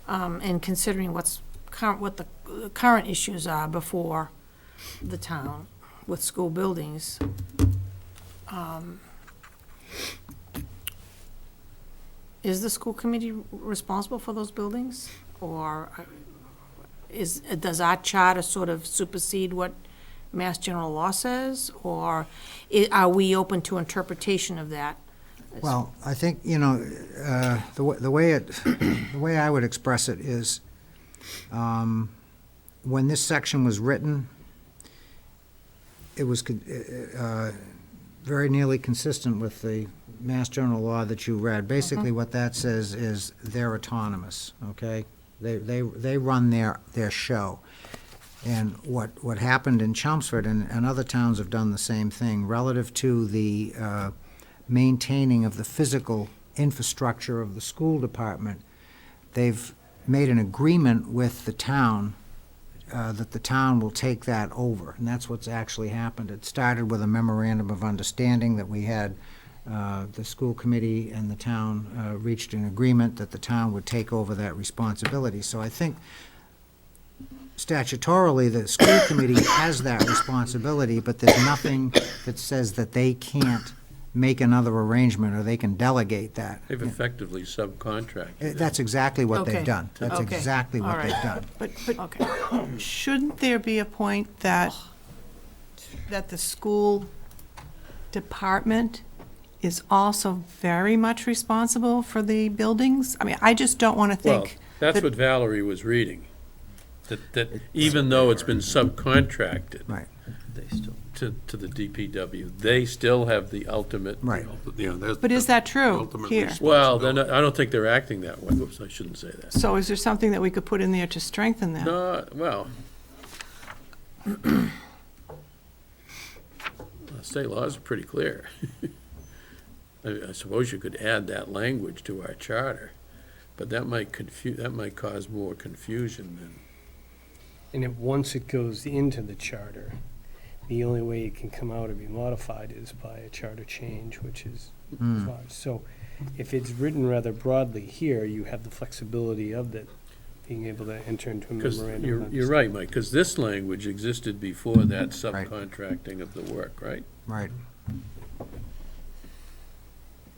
and considering what the current issues are before the town with school buildings, is the school committee responsible for those buildings? Or does our charter sort of supersede what Mass General Law says? Or are we open to interpretation of that? Well, I think, you know, the way I would express it is, when this section was written, it was very nearly consistent with the Mass General Law that you read. Basically, what that says is they're autonomous, okay? They run their show. And what happened in Chelmsford, and other towns have done the same thing, relative to the maintaining of the physical infrastructure of the school department, they've made an agreement with the town that the town will take that over, and that's what's actually happened. It started with a memorandum of understanding that we had, the school committee and the town reached an agreement that the town would take over that responsibility. So I think statutorily, the school committee has that responsibility, but there's nothing that says that they can't make another arrangement or they can delegate that. They've effectively subcontracted. That's exactly what they've Okay. done. That's Okay. exactly what All right. they've done. But Okay. shouldn't there be a point that the school department is also very much responsible for the buildings? I mean, I just don't want to Well, think. that's that- what Valerie was reading. That even though it's been subcontracted Right, They still. to the DPW, they still have the ultimate. right. But is that true Ultimate here? Well, then, I don't think they're acting that way. Whoops, I shouldn't say that. So is there something that we could put in there to strengthen that? No, well, state laws are pretty clear. I suppose you could add that language to our charter, but that might cause more confusion than. And if, once it goes into the charter, the only way it can come out or be modified is by a charter change, which is large. So if it's written rather broadly here, you have the flexibility of that, being able to enter into a Because memorandum. you're right, Mike, because this language existed before that subcontracting of the work, right? Right.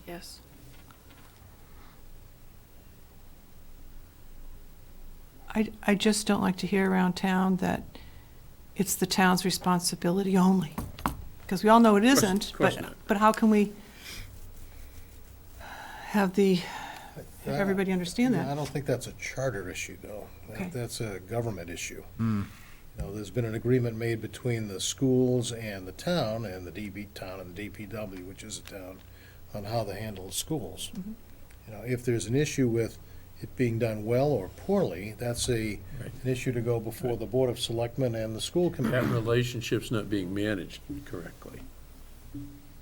Yes. I just don't like to hear around town that it's the town's responsibility only. Because we all know it isn't, course not. but how can we have everybody understand Yeah, I that? don't think that's a charter issue, though. Okay. That's a government issue. You know, there's been an agreement made between the schools and the town, and the town and the DPW, which is a town, on how they handle schools. You know, if there's an issue with it being done well or poorly, that's an issue to go before the Board of Selectmen and the school That committee. relationship's not being managed correctly.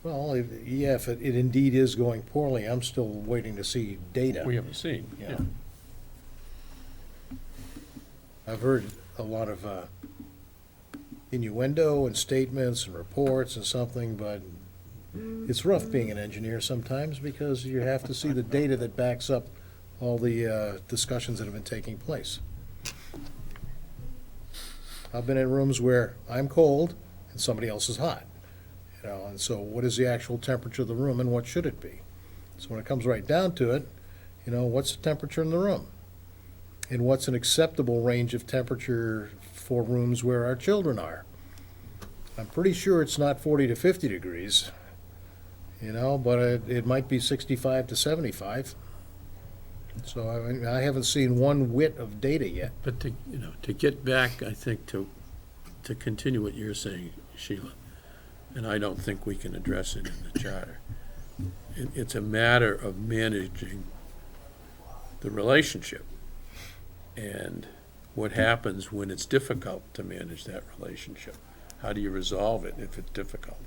Well, if it indeed is going poorly, I'm still waiting to see data. We haven't seen, Yeah. yeah. I've heard a lot of innuendo and statements and reports and something, but it's rough being an engineer sometimes because you have to see the data that backs up all the discussions that have been taking place. I've been in rooms where I'm cold and somebody else is hot, you know, and so what is the actual temperature of the room and what should it be? So when it comes right down to it, what's the temperature in the room? And what's an acceptable range of temperature for rooms where our children are? I'm pretty sure it's not 40 to 50 degrees, but it might be 65 to 75. So I haven't seen one whit of data yet. But to get back, I think, to continue what you're saying, Sheila, and I don't think we can address it in the charter. It's a matter of managing the relationship and what happens when it's difficult to manage that relationship. How do you resolve it if it's difficult?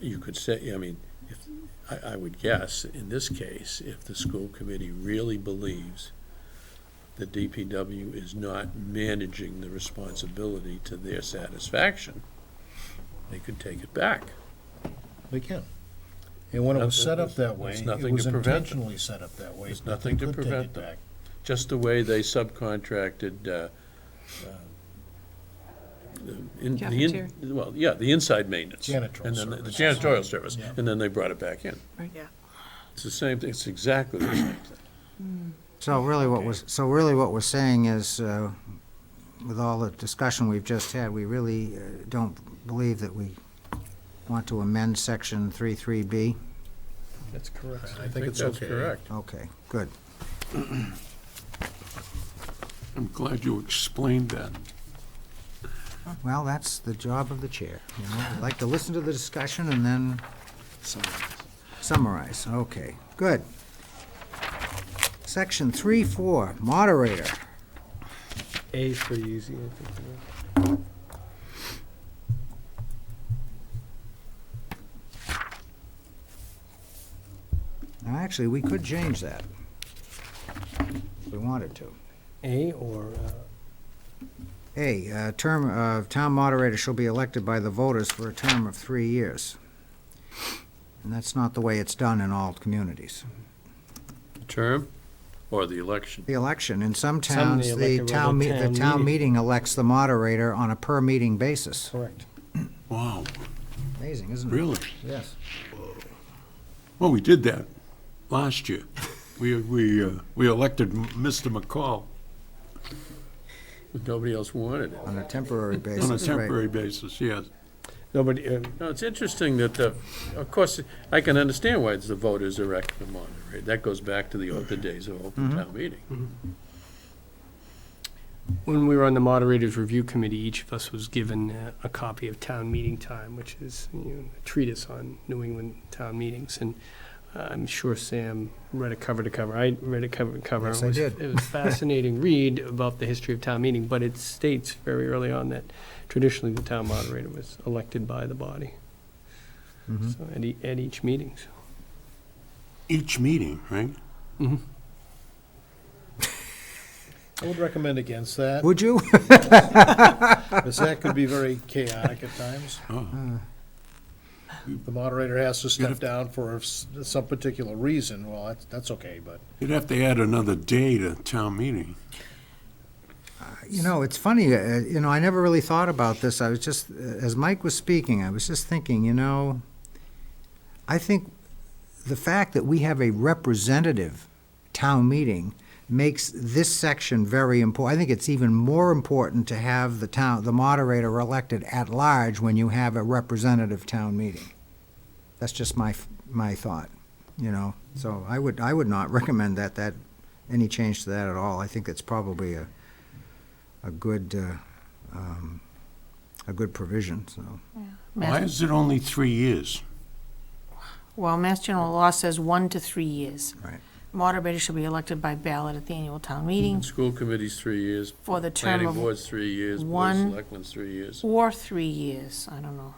You could say, I would guess, in this case, if the school committee really believes the DPW is not managing the responsibility to their satisfaction, they could take it back. They can. And when it was set up that way, There's it nothing was to prevent them. intentionally set up that way. There's but nothing they to could take prevent it them. back. Just the way they subcontracted, the Cafeteria. the inside maintenance. Janitorial And then the services. janitorial service, Yeah. and then they brought it back in. Yeah. It's the same thing, it's exactly the same thing. So really what we're saying is, with all the discussion we've just had, we really don't believe that we want to amend section 33B. That's correct. I think it's that's okay. correct. Okay, good. I'm glad you explained that. Well, that's the job of the chair, I like to listen to the discussion and then summarize. Okay, good. Section 3-4, moderator. A is pretty easy, I think. Now, actually, we could change that if we wanted to. A or, A, term of town moderator shall be elected by the voters for a term of 3 years. And that's not the way it's done in all communities. Term or the election? The election, in some Some towns, they elect a regular the town town meeting. meeting elects the moderator on a per-meeting basis. correct. Wow, Amazing, isn't it? really? Yes. Well, we did that last year. We elected Mr. McCall Nobody else wanted it. On a temporary basis, on a right. temporary basis, yes. Nobody, No, it's interesting that, of course, I can understand why it's the voters elect the moderator. That goes back to the days of open town meeting. when we were on the Moderators Review Committee, each of us was given a copy of Town Meeting Time, which is a treatise on New England town meetings. And I'm sure Sam read it cover to cover. I read it cover to cover. Yes, I did. It was a fascinating read about the history of town meeting, but it states very early on that traditionally the town moderator was elected by the body. Mhm. So at each meeting. So. Each meeting, right? Mm-hmm. I would recommend against that, Would you? because that could be very chaotic at times. Oh, The moderator has to step down for some particular reason, well, that's okay, but you'd have to add another day to town meeting. It's funny, I never really thought about this. I was just, as Mike was speaking, I was just thinking, I think the fact that we have a representative town meeting makes this section very important. I think it's even more important to have the moderator elected at large when you have a representative town meeting. That's just my thought, So I would not recommend that any change to that at all. I think it's probably a good provision, so. Why is it only 3 years? Well, Mass General Law says 1 to 3 years. Right. Moderator shall be elected by ballot at the annual town meeting School committe's 3 years, for the term planning of, board's 3 years, board of one- selectmen's 3 years. or 3 years, I don't know.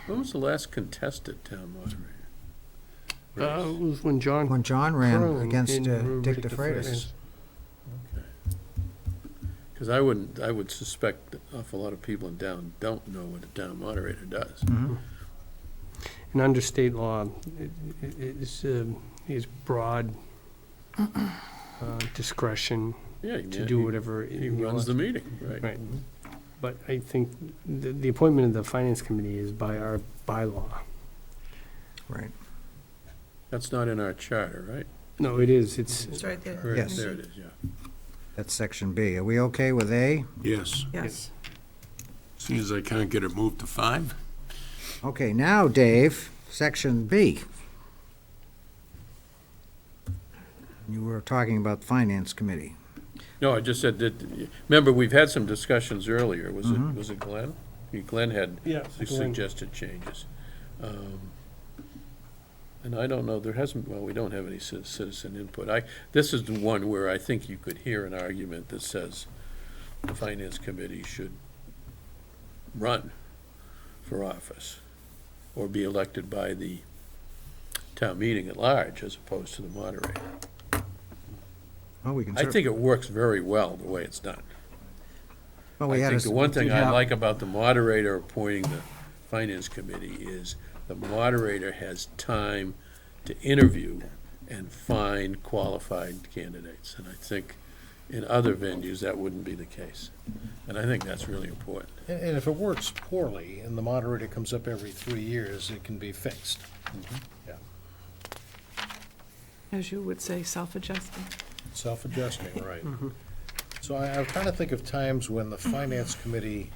When was the last contested town moderator? It was when John When John ran Crone against in Dick Dick DeFreitas. DeFreitas. Because I would suspect an awful lot of people in town don't know what a town moderator does. Mhm. And under state law, is broad discretion Yeah, to do whatever He he runs wants. the meeting, right? Right. But I think the appointment of the finance committee is by our bylaw. Right. That's not in our charter, right? No, it is, it's, It's right there. Right, Yes. there it is, yeah. That's section B. Are we okay with A? Yes. Yes. Seeing as I can't get it moved to 5. Okay, now, Dave, section B. You were talking about the Finance Committee. No, I just said that, remember, we've had some discussions earlier. Was it Glenn? Glenn had Yeah, Glenn. suggested changes. And I don't know, there hasn't, well, we don't have any citizen input. This is the one where I think you could hear an argument that says the Finance Committee should run for office or be elected by the town meeting at large as opposed to the moderator. Well, we can. I think it works very well the way it's done. Well, we I had think a- the one thing we I have- like about the moderator appointing the Finance Committee is the moderator has time to interview and find qualified candidates. And I think in other venues, that wouldn't be the case. And I think that's really important. And if it works poorly and the moderator comes up every 3 years, it can be fixed. Yeah. As you would say, self-adjusting. Self-adjusting, right. So I'm trying to think of times when the Finance Committee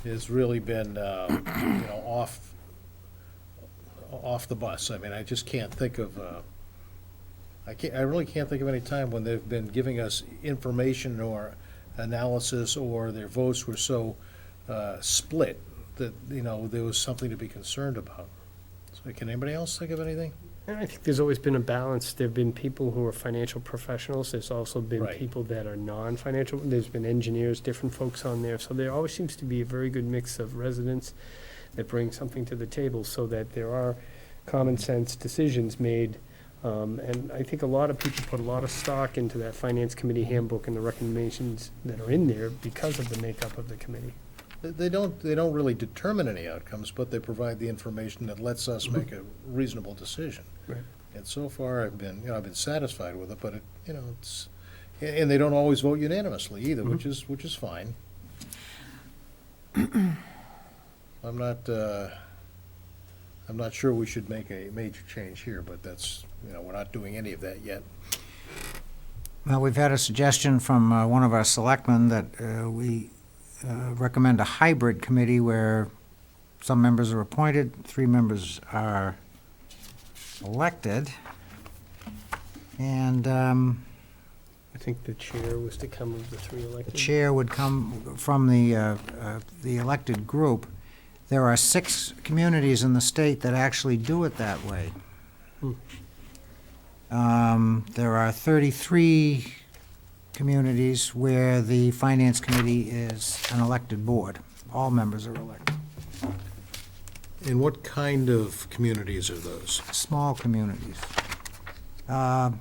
has really been, off the bus. I mean, I just can't think of, I really can't think of any time when they've been giving us information or analysis, or their votes were so split that, there was something to be concerned about. So can anybody else think of anything? and I think there's always been a balance. There've been people who are financial professionals, there's also been Right. people that are non-financial, there's been engineers, different folks on there, so there always seems to be a very good mix of residents that bring something to the table, so that there are common sense decisions made. And I think a lot of people put a lot of stock into that Finance Committee handbook and the recommendations that are in there because of the makeup of the committee. They don't really determine any outcomes, but they provide the information that lets us make a reasonable decision. Right. And so far, I've been satisfied with it, but it's, and they don't always vote unanimously either, which is fine. I'm not sure we should make a major change here, but that's, we're not doing any of that yet. Well, we've had a suggestion from one of our selectmen that we recommend a hybrid committee where some members are appointed, 3 members are elected. And I think the chair was to come of the 3 the elected. chair would come from the elected group. There are 6 communities in the state that actually do it that way. There are 33 communities where the Finance Committee is an elected board. All members are elected. And what kind of communities are those? Small communities. Well,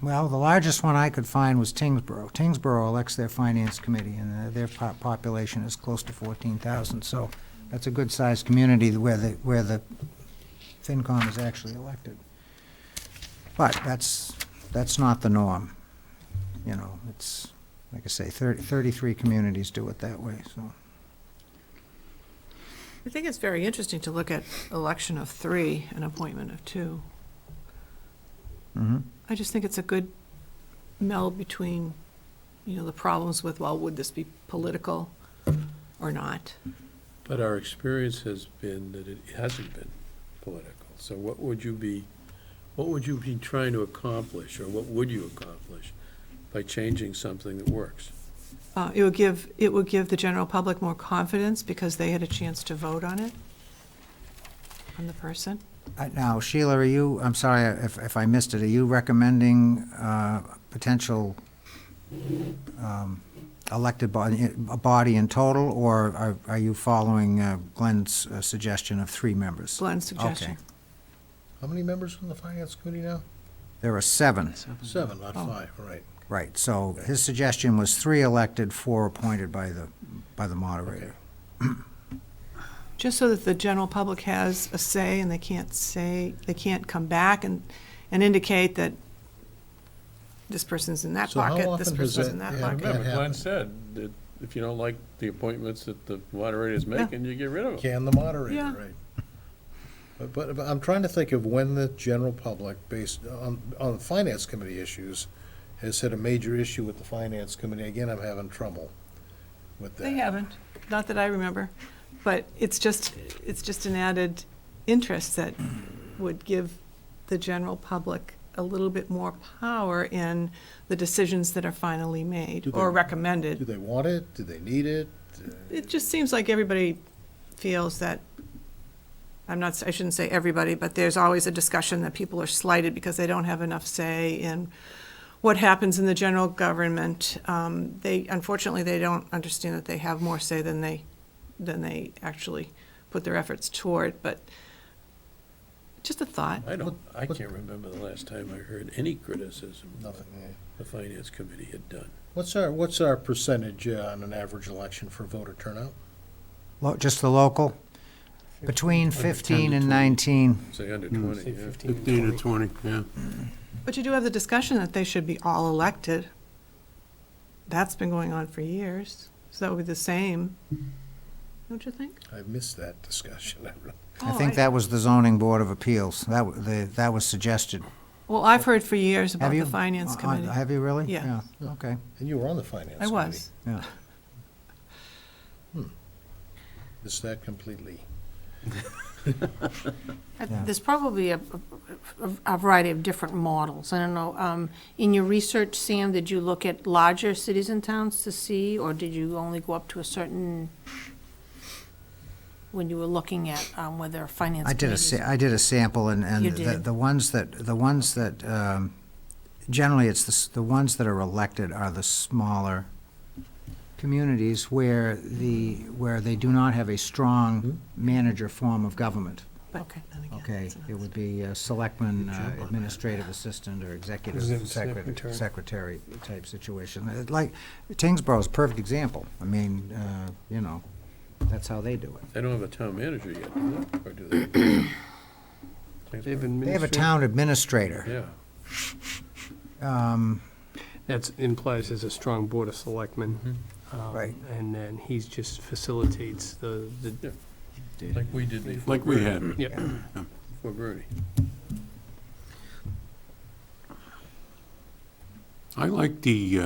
the largest one I could find was Tingsboro. Tingsboro elects their Finance Committee, and their population is close to 14,000. So that's a good-sized community where the FinCom is actually elected. But that's not the norm. It's, like I say, 33 communities do it that way, so. I think it's very interesting to look at election of 3 and appointment of 2. I just think it's a good meld between, the problems with, well, would this be political or not? But our experience has been that it hasn't been political. So what would you be trying to accomplish, or what would you accomplish by changing something that works? It would give the general public more confidence because they had a chance to vote on it, on the person. Now, Sheila, I'm sorry if I missed it, are you recommending potential elected body in total, or are you following Glenn's suggestion of 3 members? Glenn's suggestion. Okay. How many members on the Finance Committee now? There are 7. 7, not 5, right. Right, so his suggestion was 3 elected, 4 appointed by the moderator. Just so that the general public has a say and they can't come back and indicate that this person's in that So how pocket, this often does person's in that that happen? pocket. Remember, Glenn happen. said that if you don't like the appointments that the moderator is making, you get rid of them. Can the moderator, Yeah. right? But I'm trying to think of when the general public, based on finance committee issues, has had a major issue with the finance committee. Again, I'm having trouble with that. They haven't, not that I remember, but it's just an added interest that would give the general public a little bit more power in the decisions that are finally made Do they- or Do recommended. they want it? Do they need it? It just seems like everybody feels that, I shouldn't say everybody, but there's always a discussion that people are slighted because they don't have enough say in what happens in the general government. Unfortunately, they don't understand that they have more say than they actually put their efforts toward, but just a thought. I can't remember the last time I heard any criticism Nothing. Yeah. the finance committee had done. What's our percentage on an average election for voter turnout? Just the local? Between 15 and 19. Say under 20, Say yeah. 15, 15 to 20, yeah. But you do have the discussion that they should be all elected. That's been going on for years, so that would be the same, don't you think? I've missed that discussion. I think that was the zoning board of appeals. That was suggested. Well, I've heard for years about Have you? the finance committee. Have you really? Yeah. Okay, And you were on the finance I committee. was. yeah. Missed that completely. Yeah. There's probably a variety of different models. I don't know, in your research, Sam, did you look at larger cities and towns to see, or did you only go up to a certain, when you were looking at whether finance I did committees? I did a sample, and You the did? the ones that, generally, it's the ones that are elected are the smaller communities where they do not have a strong manager form of government. Okay. Okay, it would be a selectman, administrative assistant, or executive Secretary. secretary type situation. Like, Tingsboro's a perfect example. I mean, that's how they do it. They don't have a town manager yet, do they? Or do they? They have a town administrator. Yeah. That implies there's a strong board of selectmen. Right. And then he just facilitates the Like we did before. Like we had. yeah. Before Bernie. I like the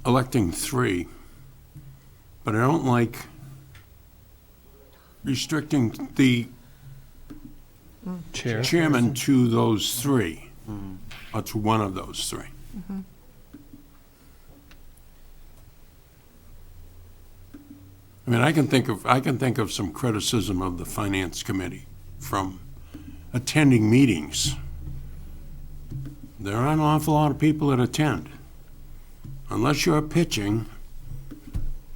electing three, but I don't like restricting the Chair. chairman to those three, or to one of those three. I mean, I can think of some criticism of the finance committee from attending meetings. There are an awful lot of people that attend. Unless you're pitching,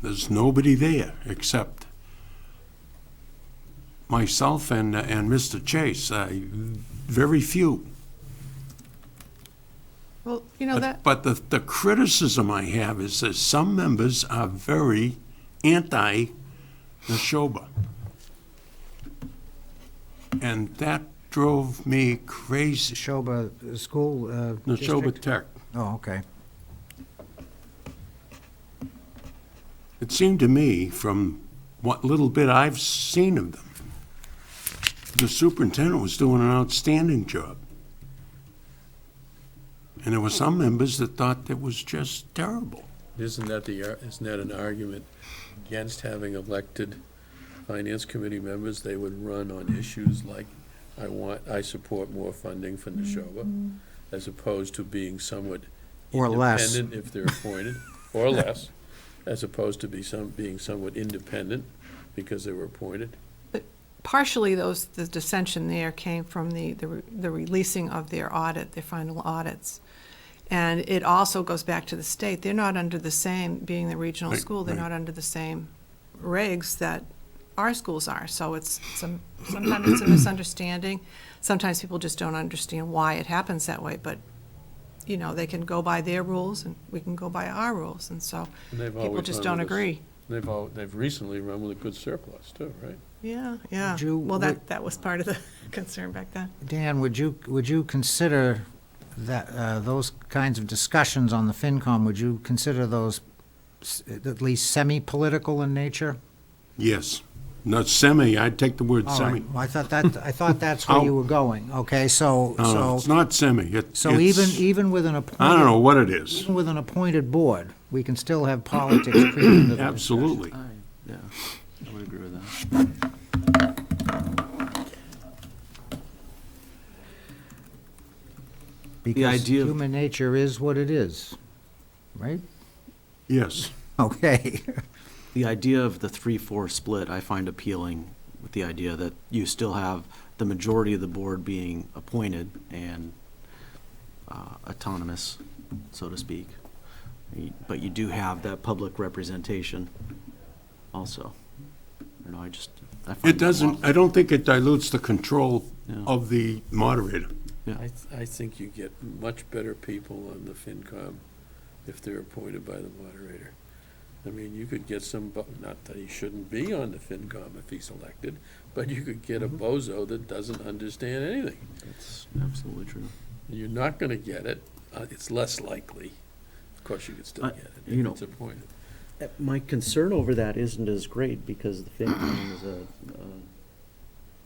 there's nobody there except myself and Mr. Chase. Very few. Well, you know that, But the criticism I have is that some members are very anti-Neshoba. And that drove me crazy. Neshoba School Neshoba District? Tech. Oh, okay. It seemed to me, from what little bit I've seen of them, the superintendent was doing an outstanding job. And there were some members that thought it was just terrible. Isn't that an argument against having elected finance committee members? They would run on issues like, I support more funding for Neshoba, as opposed to being somewhat Or less. independent if they're appointed, or less, as opposed to being somewhat independent because they were appointed. partially the dissension there came from the releasing of their audit, their final audits. And it also goes back to the state. They're not under the same, being the regional Right, school, they're right. not under the same regs that our schools are. So sometimes it's a misunderstanding. Sometimes people just don't understand why it happens that way. But, they can go by their rules and we can go by our rules. And so And they've people always just run don't with us. agree. They've recently run with a good surplus too, right? Yeah. Well, that was part of the concern back then. Dan, would you consider that, those kinds of discussions on the FinCom, would you consider those at least semi-political in nature? Yes. Not semi, I'd take the word All semi. right, well, I thought that's where you were going, okay, so, No, it's so, not semi. so even with an appointed. I don't know what it is. Even with an appointed board, we can still have politics creep into the discussion. Absolutely. Yeah, I would agree with that. Because idea of- human nature is what it is, right? Yes. Okay. The idea of the 3-4 split, I find appealing, with the idea that you still have the majority of the board being appointed and autonomous, so to speak. But you do have that public representation also. You know, I find It doesn't, I don't think it dilutes the control Yeah. of the moderator. I think you get much better people on the FinCom if they're appointed by the moderator. I mean, you could get not that he shouldn't be on the FinCom if he's elected, but you could get a bozo that doesn't understand anything. That's absolutely true. You're not gonna get it, it's less likely. Of course, you could still get it you if know- it's appointed. My concern over that isn't as great because the FinCom is a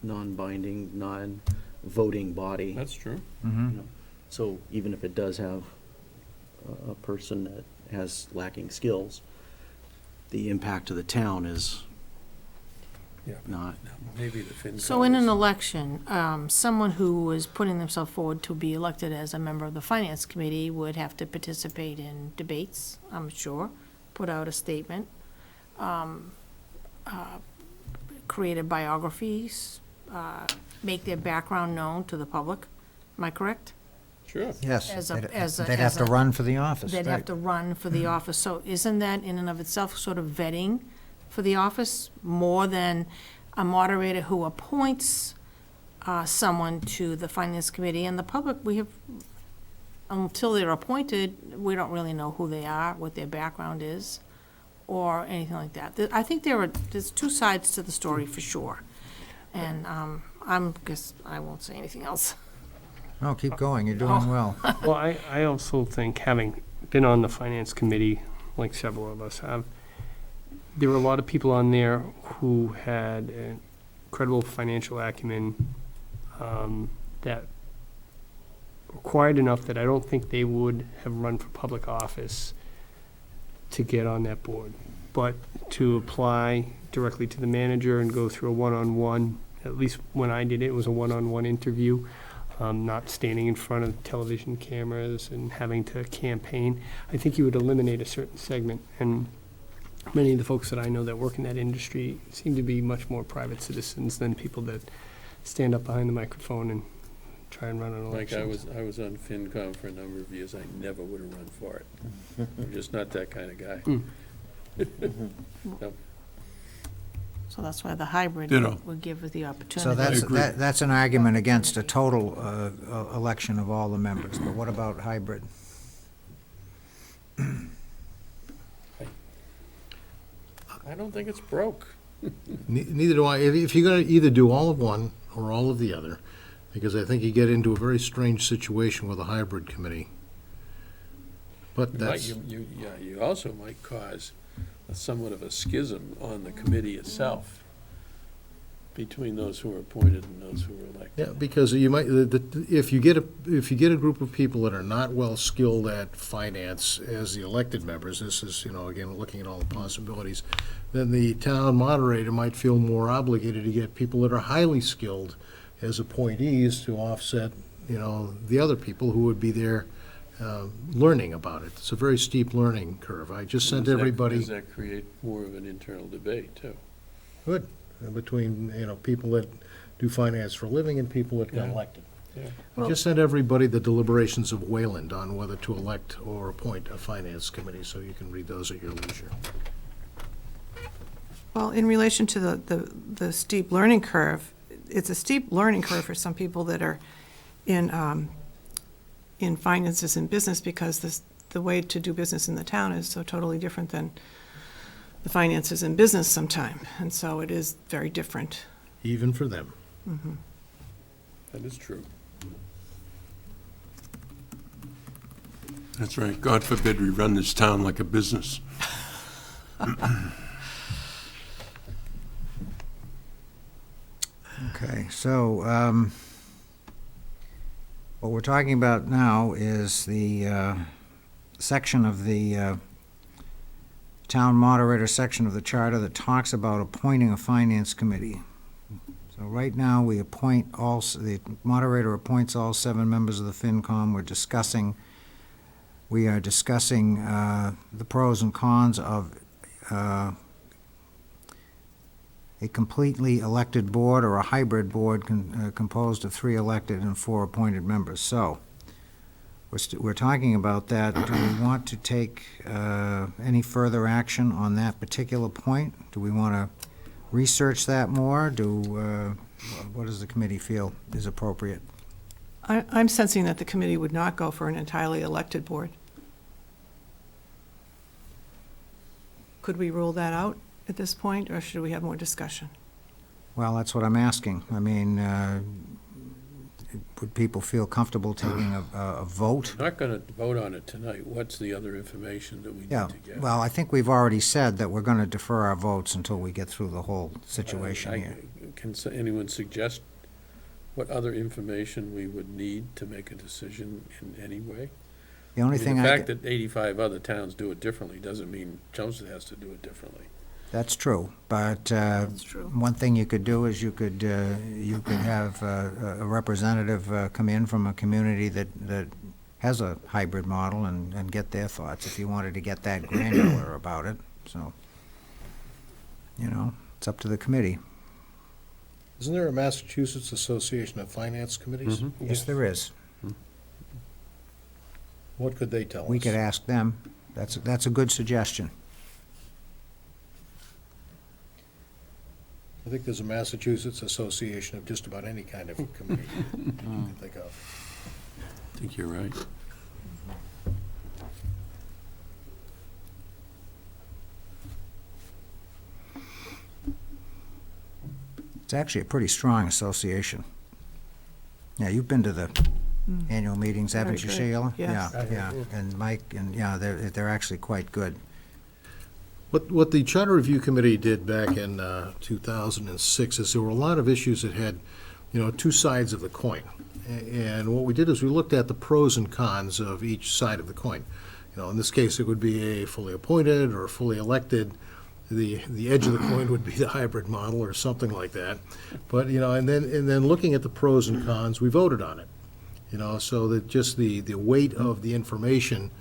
non-binding, non-voting body. That's true. You know. So even if it does have a person that has lacking skills, the impact to the town is Yeah. not. Maybe the FinCom. So in an is- election, someone who was putting themselves forward to be elected as a member of the Finance Committee would have to participate in debates, I'm sure, put out a statement, created biographies, make their background known to the public. Am I correct? Sure. Yes, As a- they'd as a- they'd have as to a- run for the office, They'd have right. to run for the office. So isn't that in and of itself sort of vetting for the office more than a moderator who appoints someone to the Finance Committee? And the public, we have, until they're appointed, we don't really know who they are, what their background is, or anything like that. I think there's two sides to the story for sure. And guess I won't say anything else. No, keep going, you're doing well. Well, I also think, having been on the finance committee, like several of us have, there were a lot of people on there who had incredible financial acumen that required enough that I don't think they would have run for public office to get on that board. But to apply directly to the manager and go through a one-on-one, at least when I did it, it was a one-on-one interview, not standing in front of television cameras and having to campaign. I think you would eliminate a certain segment. And many of the folks that I know that work in that industry seem to be much more private citizens than people that stand up behind the microphone and try and run an Like election. I was on FinCom for a number of years, I never would have run for it. I'm just not that kind of guy. So that's why the hybrid Ditto. would give us the opportunity. So that's, agree. that's an argument against a total election of all the members, but what about hybrid? I don't think it's broke. Neither do I. If you're going to either do all of one or all of the other, because I think you get into a very strange situation with a hybrid committee. But You might- that's, Yeah, you also might cause somewhat of a schism on the committee itself between those who are appointed and those who are yeah, elected. because you might, if you get a group of people that are not well skilled at finance as the elected members, this is, again, looking at all the possibilities, then the town moderator might feel more obligated to get people that are highly skilled as appointees to offset, the other people who would be there learning about it. It's a very steep learning curve. I just sent everybody. Does that create more of an internal debate, too? Good, between, people that do finance for a living and people that got Yeah. elected. Yeah. I just sent everybody the deliberations of Wayland on whether to elect or appoint a finance committee, so you can read those at your leisure. Well, in relation to the steep learning curve, it's a steep learning curve for some people that are in finances and business, because the way to do business in the town is so totally different than the finances in business sometime, and so it is very different. Even for them. That is true. That's right. God forbid we run this town like a business. Okay, so, what we're talking about now is the, section of the, town moderator section of the charter that talks about appointing a finance committee. So right now, we appoint the moderator appoints all 7 members of the FinCom. We are discussing the pros and cons of a completely elected board or a hybrid board composed of 3 elected and 4 appointed members. So we're talking about that. Do we want to take any further action on that particular point? Do we want to research that more? What does the committee feel is appropriate? I'm sensing that the committee would not go for an entirely elected board. Could we rule that out at this point, or should we have more discussion? Well, that's what I'm asking. I mean, would people feel comfortable taking a vote? Not gonna vote on it tonight. What's the other information that we need Yeah, to get? well, I think we've already said that we're going to defer our votes until we get through the whole situation here. Can anyone suggest what other information we would need to make a decision in any way? The only thing The I fact that 85 other towns do it differently doesn't mean Chelmsford has to do it differently. That's true, but That's true. one thing you could do is you could have a representative come in from a community that has a hybrid model and get their thoughts if you wanted to get that granular about it. So, it's up to the committee. Isn't there a Massachusetts Association of Finance Committees? Yes, there is. What could they tell us? We could ask them. That's a good suggestion. I think there's a Massachusetts Association of just about any kind of committee you can think of. I think you're right. It's actually a pretty strong association. Yeah, you've been to the annual meetings, haven't you, Very good. Sheila? Yes. Yeah, and Mike, and, they're actually quite good. What the Charter Review Committee did back in 2006 is there were a lot of issues that had, 2 sides of the coin. And what we did is we looked at the pros and cons of each side of the coin. In this case, it would be a fully appointed or fully elected. The edge of the coin would be the hybrid model or something like that. But, and then looking at the pros and cons, we voted on it. So that just the weight of the information,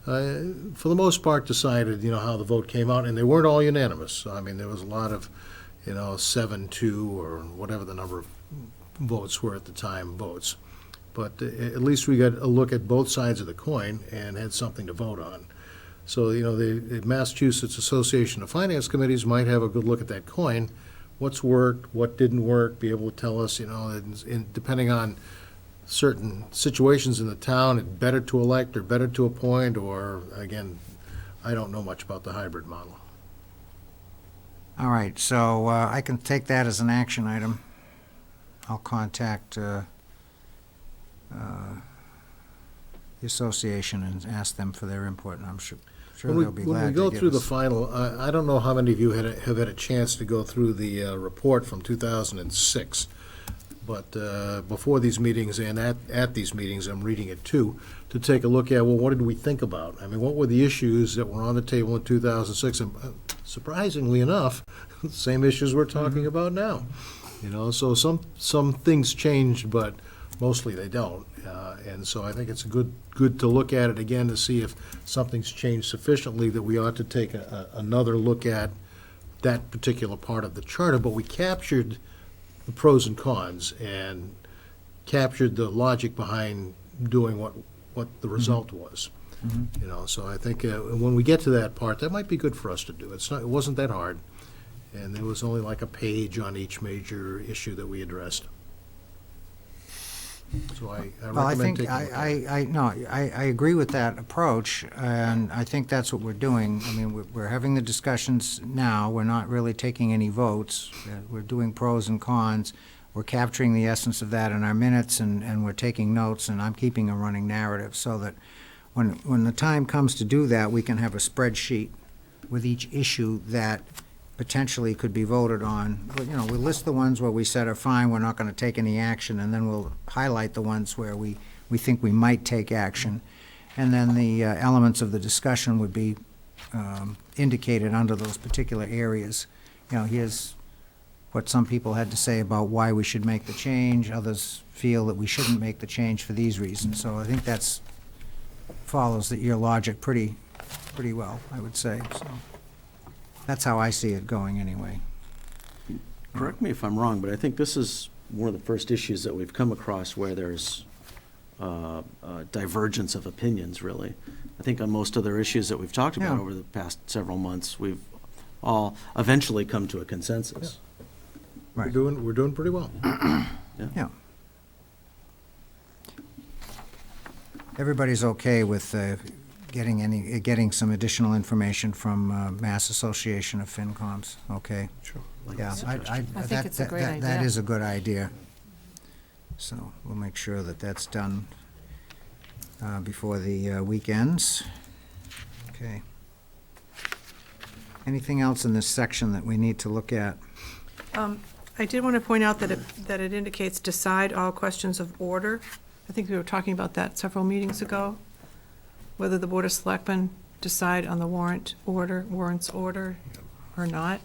for the most part, decided, how the vote came out, and they weren't all unanimous. I mean, there was a lot of, 7-2 or whatever the number of votes were at the time, votes. But at least we got a look at both sides of the coin and had something to vote on. So, the Massachusetts Association of Finance Committees might have a good look at that coin, what's worked, what didn't work, be able to tell us, and depending on certain situations in the town, it's better to elect or better to appoint, or, again, I don't know much about the hybrid model. All right, so I can take that as an action item. I'll contact the association and ask them for their input, and I'm sure they'll be glad to When we go give through the us- final, I don't know how many of you have had a chance to go through the report from 2006, but before these meetings and at these meetings, I'm reading it too, to take a look at, well, what did we think about? I mean, what were the issues that were on the table in 2006? And surprisingly enough, the same issues we're talking about now. So some things changed, but mostly they don't. And so I think it's good to look at it again to see if something's changed sufficiently that we ought to take another look at that particular part of the charter. But we captured the pros and cons and captured the logic behind doing what the result was. So I think when we get to that part, that might be good for us to do. It wasn't that hard, and there was only like a page on each major issue that we addressed. So I Well, I recommend think, taking a look at it. I agree with that approach, and I think that's what we're doing. I mean, we're having the discussions now, we're not really taking any votes. We're doing pros and cons, we're capturing the essence of that in our minutes, and we're taking notes, and I'm keeping a running narrative, so that when the time comes to do that, we can have a spreadsheet with each issue that potentially could be voted on. But, you know, we'll list the ones where we said are fine, we're not gonna take any action, and then we'll highlight the ones where we think we might take action. And then the elements of the discussion would be indicated under those particular areas. You know, here's what some people had to say about why we should make the change, others feel that we shouldn't make the change for these reasons. So I think that's, follows your logic pretty well, I would say, so. That's how I see it going, anyway. Correct me if I'm wrong, but I think this is one of the first issues that we've come across where there's divergence of opinions, really. I think on most other issues that we've talked about Yeah. over the past several months, we've all eventually come to a consensus. We're Right. doing pretty well. Yeah. Everybody's okay with getting some additional information from Mass Association of FinComs, okay? Sure. Yeah, I think it's a great that idea. is a good idea. So we'll make sure that that's done before the weekends. Okay. Anything else in this section that we need to look at? I did want to point out that it indicates decide all questions of order. I think we were talking about that several meetings ago, whether the Board of Selectmen decide on the warrant's order or not.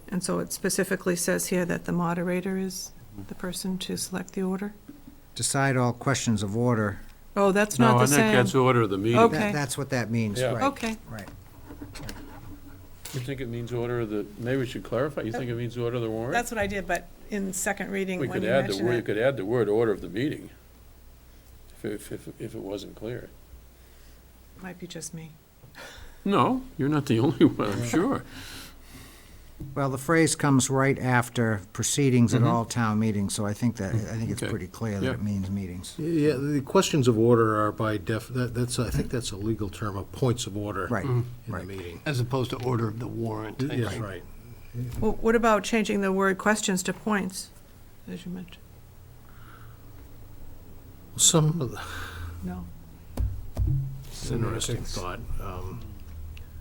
And so it specifically says here that the moderator is the person to select the order. Decide all questions of order. Oh, that's No, not I the think same. that's order of the meeting. Okay. That's what that means, Yeah. right? Okay. Right. You think it means order of the, maybe we should clarify, you think it means order of the warrant? That's what I did, but in second reading, We when could you add the mention word, you it. could add the word order of the meeting, if it wasn't clear. Might be just me. No, you're not the only one, I'm sure. Well, the phrase comes right after proceedings at Mhm. all town meetings, so I think it's Okay. pretty clear that Yeah. it means meetings. Yeah, the questions of order are by that's, I think that's a legal term, of points of order. Right. In Right. the meeting. As opposed to order of the warrant. I Yes, think. right. Well, what about changing the word questions to points, as you mentioned? Some of the, No. it's an interesting thought.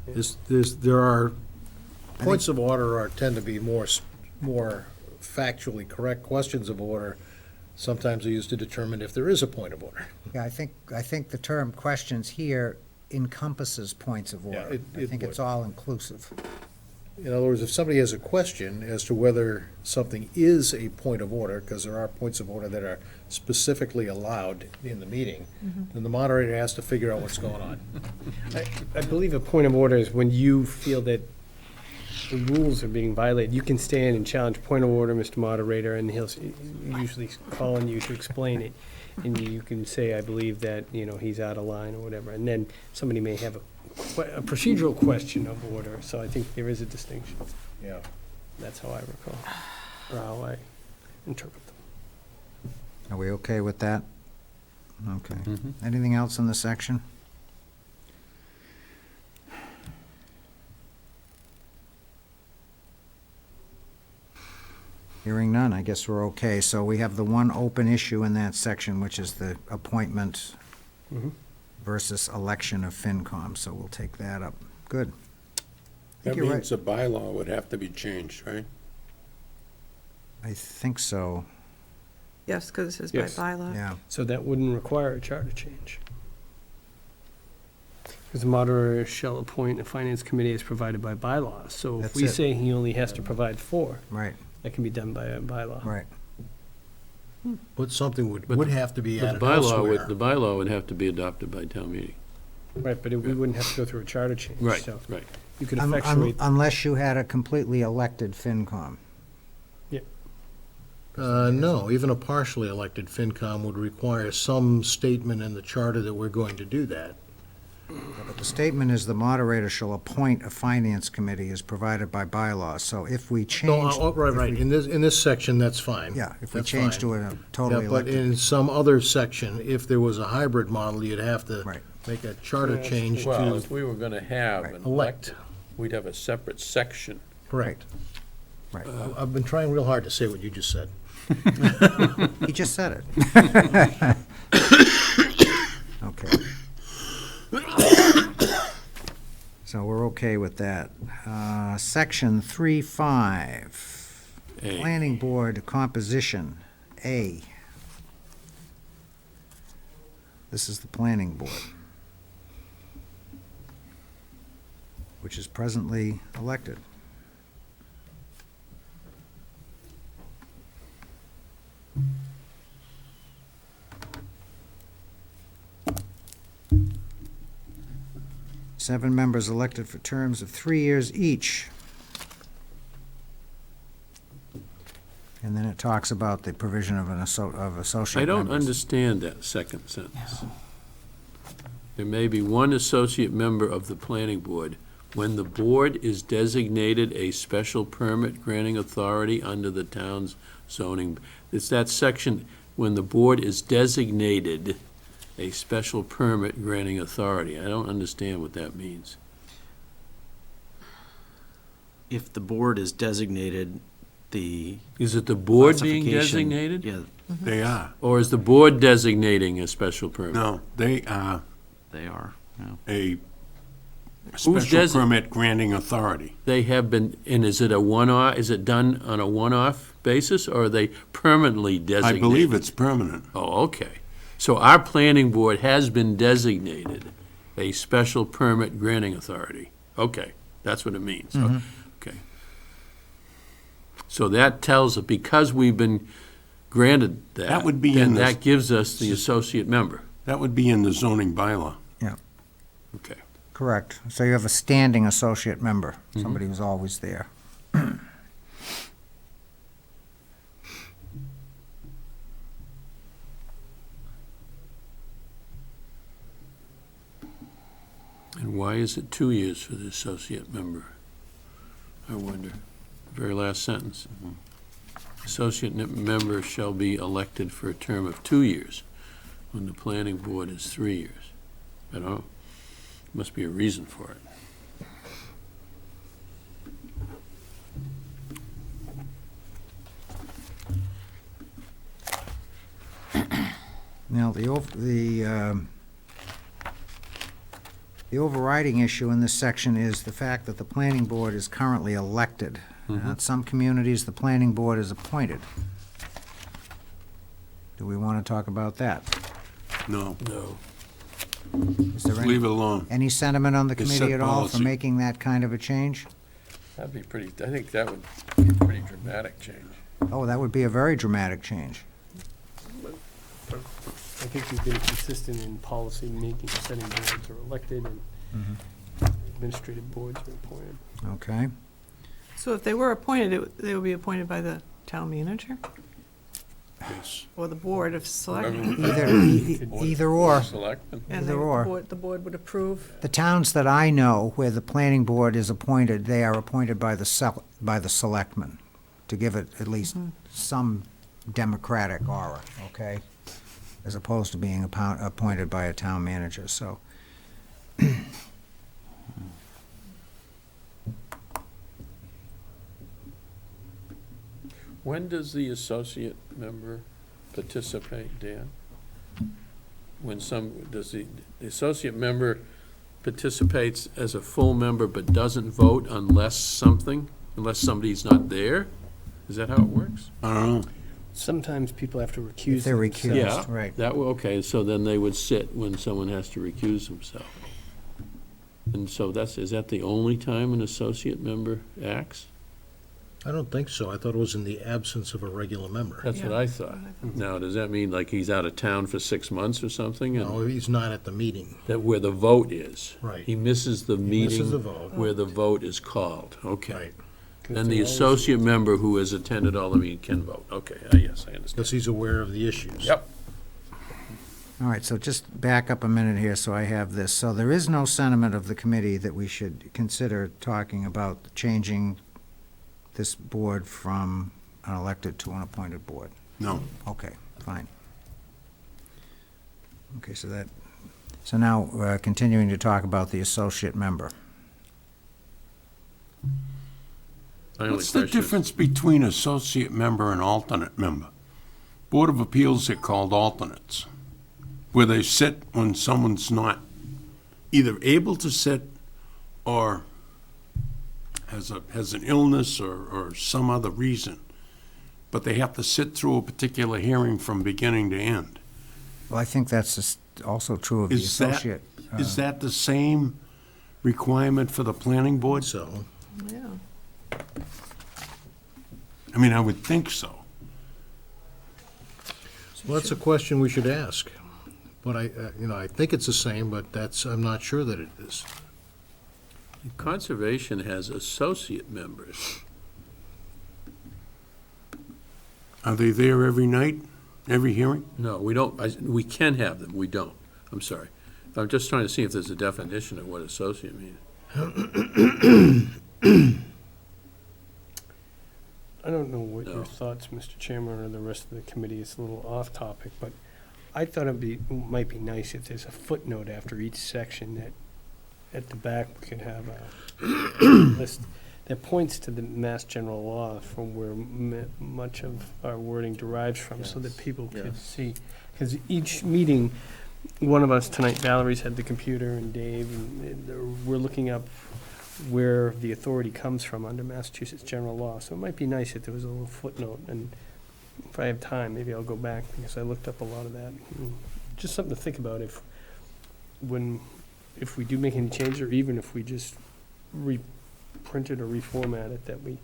There are, points of order tend to be more factually correct. Questions of order sometimes are used to determine if there is a point of order. Yeah, I think the term questions here encompasses points of Yeah, order. I it think it's would. all inclusive. In other words, if somebody has a question as to whether something is a point of order, because there are points of order that are specifically allowed in the meeting, then the moderator has to figure out what's going on. I believe a point of order is when you feel that the rules are being violated, you can stand and challenge, point of order, Mr. Moderator, and he'll usually call on you to explain it. And you can say, I believe that, he's out of line or whatever. And then somebody may have a procedural question of order, so I think there is a distinction. Yeah. That's how I recall, or how I interpret them. Are we okay with that? Okay. Mhm. Anything else in this section? Hearing none, I guess we're okay. So we have the one open issue in that section, which is the appointment Mhm. versus election of FinCom, so we'll take that up. Good. I That think you're right. means the bylaw would have to be changed, right? I think so, Yes, because it says by Yes. bylaw. yeah. So that wouldn't require a charter change. Because the moderator shall appoint a finance committee as provided by bylaw. So if That's we it. say he only has to provide 4, Right, that can be done by a bylaw. right. But something would But have to be But added the bylaw elsewhere. would have to be adopted by town meeting. Right, but we wouldn't have to go through a charter change. So Right. you could effectuate, Unless you had a completely elected FinCom. No, even a partially elected FinCom would require some statement in the charter that we're going to do that. But the statement is the moderator shall appoint a finance committee as provided by bylaw. So if we No, change. right. In this section, that's fine. Yeah, if we That's change fine. to a totally Yeah, but elected. in some other section, if there was a hybrid model, you'd have to Right. make a charter change Well, to if we were gonna have Right. an elect. elected, we'd have a separate section. Correct. Right. I've been trying real hard to say what you just said. He just said it. Okay. So we're okay with that. Section 3.5, A. Planning Board composition, A. This is the Planning Board, which is presently elected. Seven members elected for terms of 3 years each. And then it talks about the provision of associate I don't members. understand that second sentence. There may be one associate member of the planning board when the board is designated a special permit granting authority under the town's zoning. It's that section, when the board is designated a special permit granting authority. I don't understand what that means. If the board is designated the Is it the board being classification- designated? Yeah, They are. Or is the board designating a special permit? No, they are they are, yeah. a special desi- permit granting authority. They have been, and is it a one-off, is it done on a one-off basis, or are they permanently I designated? believe it's permanent. Oh, okay. So our planning board has been designated a special permit granting authority. Okay, that's what it means. Okay. So that tells, because we've been granted that. That would be then in the- that gives us the associate member. That would be in the zoning bylaw. Okay. Correct. So you have a standing associate member, somebody who's always there. And why is it 2 years for the associate member? I wonder. Very last sentence. Associate member shall be elected for a term of 2 years, when the planning board is 3 years. I don't know. Must be a reason for it. Now, the overriding issue in this section is the fact that the planning board is currently elected. In some communities, the planning board is appointed. Do we want to talk about that? No, No. Is there leave it alone. any sentiment on the It's committee set at all for policy. making that kind of a change? That'd be pretty, I think that would be a pretty dramatic change. Oh, that would be a very dramatic change. I think we've been consistent in policy making, setting boards are elected and administrative boards are appointed. Okay. So if they were appointed, they would be appointed by the town manager Yes. or the board of selectmen? Either or. Selectmen. And Either the or. board would approve? The towns that I know where the planning board is appointed, they are appointed by the selectmen, to give it at least some democratic aura, okay? As opposed to being appointed by a town manager, so. When does the associate member participate, Dan? When does the associate member participates as a full member but doesn't vote unless somebody's not there? Is that how it works? I don't know. Sometimes people have to recuse If they're themselves. recused. right. Okay, so then they would sit when someone has to recuse himself. And so is that the only time an associate member acts? I don't think so. I thought it was in the absence of a regular member. That's what Yeah. I thought. Now, does that mean like he's out of town for 6 months or something? and No, he's not at the meeting. That where the vote is? Right. He misses the meeting? misses the vote. Where the vote is called, okay. Right. Then the associate member who has attended all the meetings can vote, okay, yes, I understand. Because he's aware of the issues. Yep. All right, so just back up a minute here, so I have this. So there is no sentiment of the committee that we should consider talking about changing this board from an elected to an appointed board? No. Okay, fine. Okay, so now, continuing to talk about the associate member. My only What's the question is- difference between associate member and alternate member? Board of Appeals are called alternates, where they sit when someone's not either able to sit or has an illness or some other reason, but they have to sit through a particular hearing from beginning to end. Well, I think that's also true of the Is that- associate. Is that the same requirement for the planning board? So, Yeah. I mean, I would think so. well, that's a question we should ask. But I think it's the same, but I'm not sure that it is. Conservation has associate members. Are they there every night, every hearing? No, we don't, we can have them, we don't. I'm sorry. I'm just trying to see if there's a definition of what associate means. I don't know what No. your thoughts, Mr. Chairman, or the rest of the committee, it's a little off topic, but I thought might be nice if there's a footnote after each section that, at the back, we could have a list that points to the Mass General Law from where much of our wording derives from, so that people could see. Because each meeting, one of us tonight, Valerie's had the computer, and Dave, and we're looking up where the authority comes from under Massachusetts general law. So it might be nice if there was a little footnote, and if I have time, maybe I'll go back, because I looked up a lot of that. Just something to think about if we do make any changes, or even if we just reprint it or reformat it, that we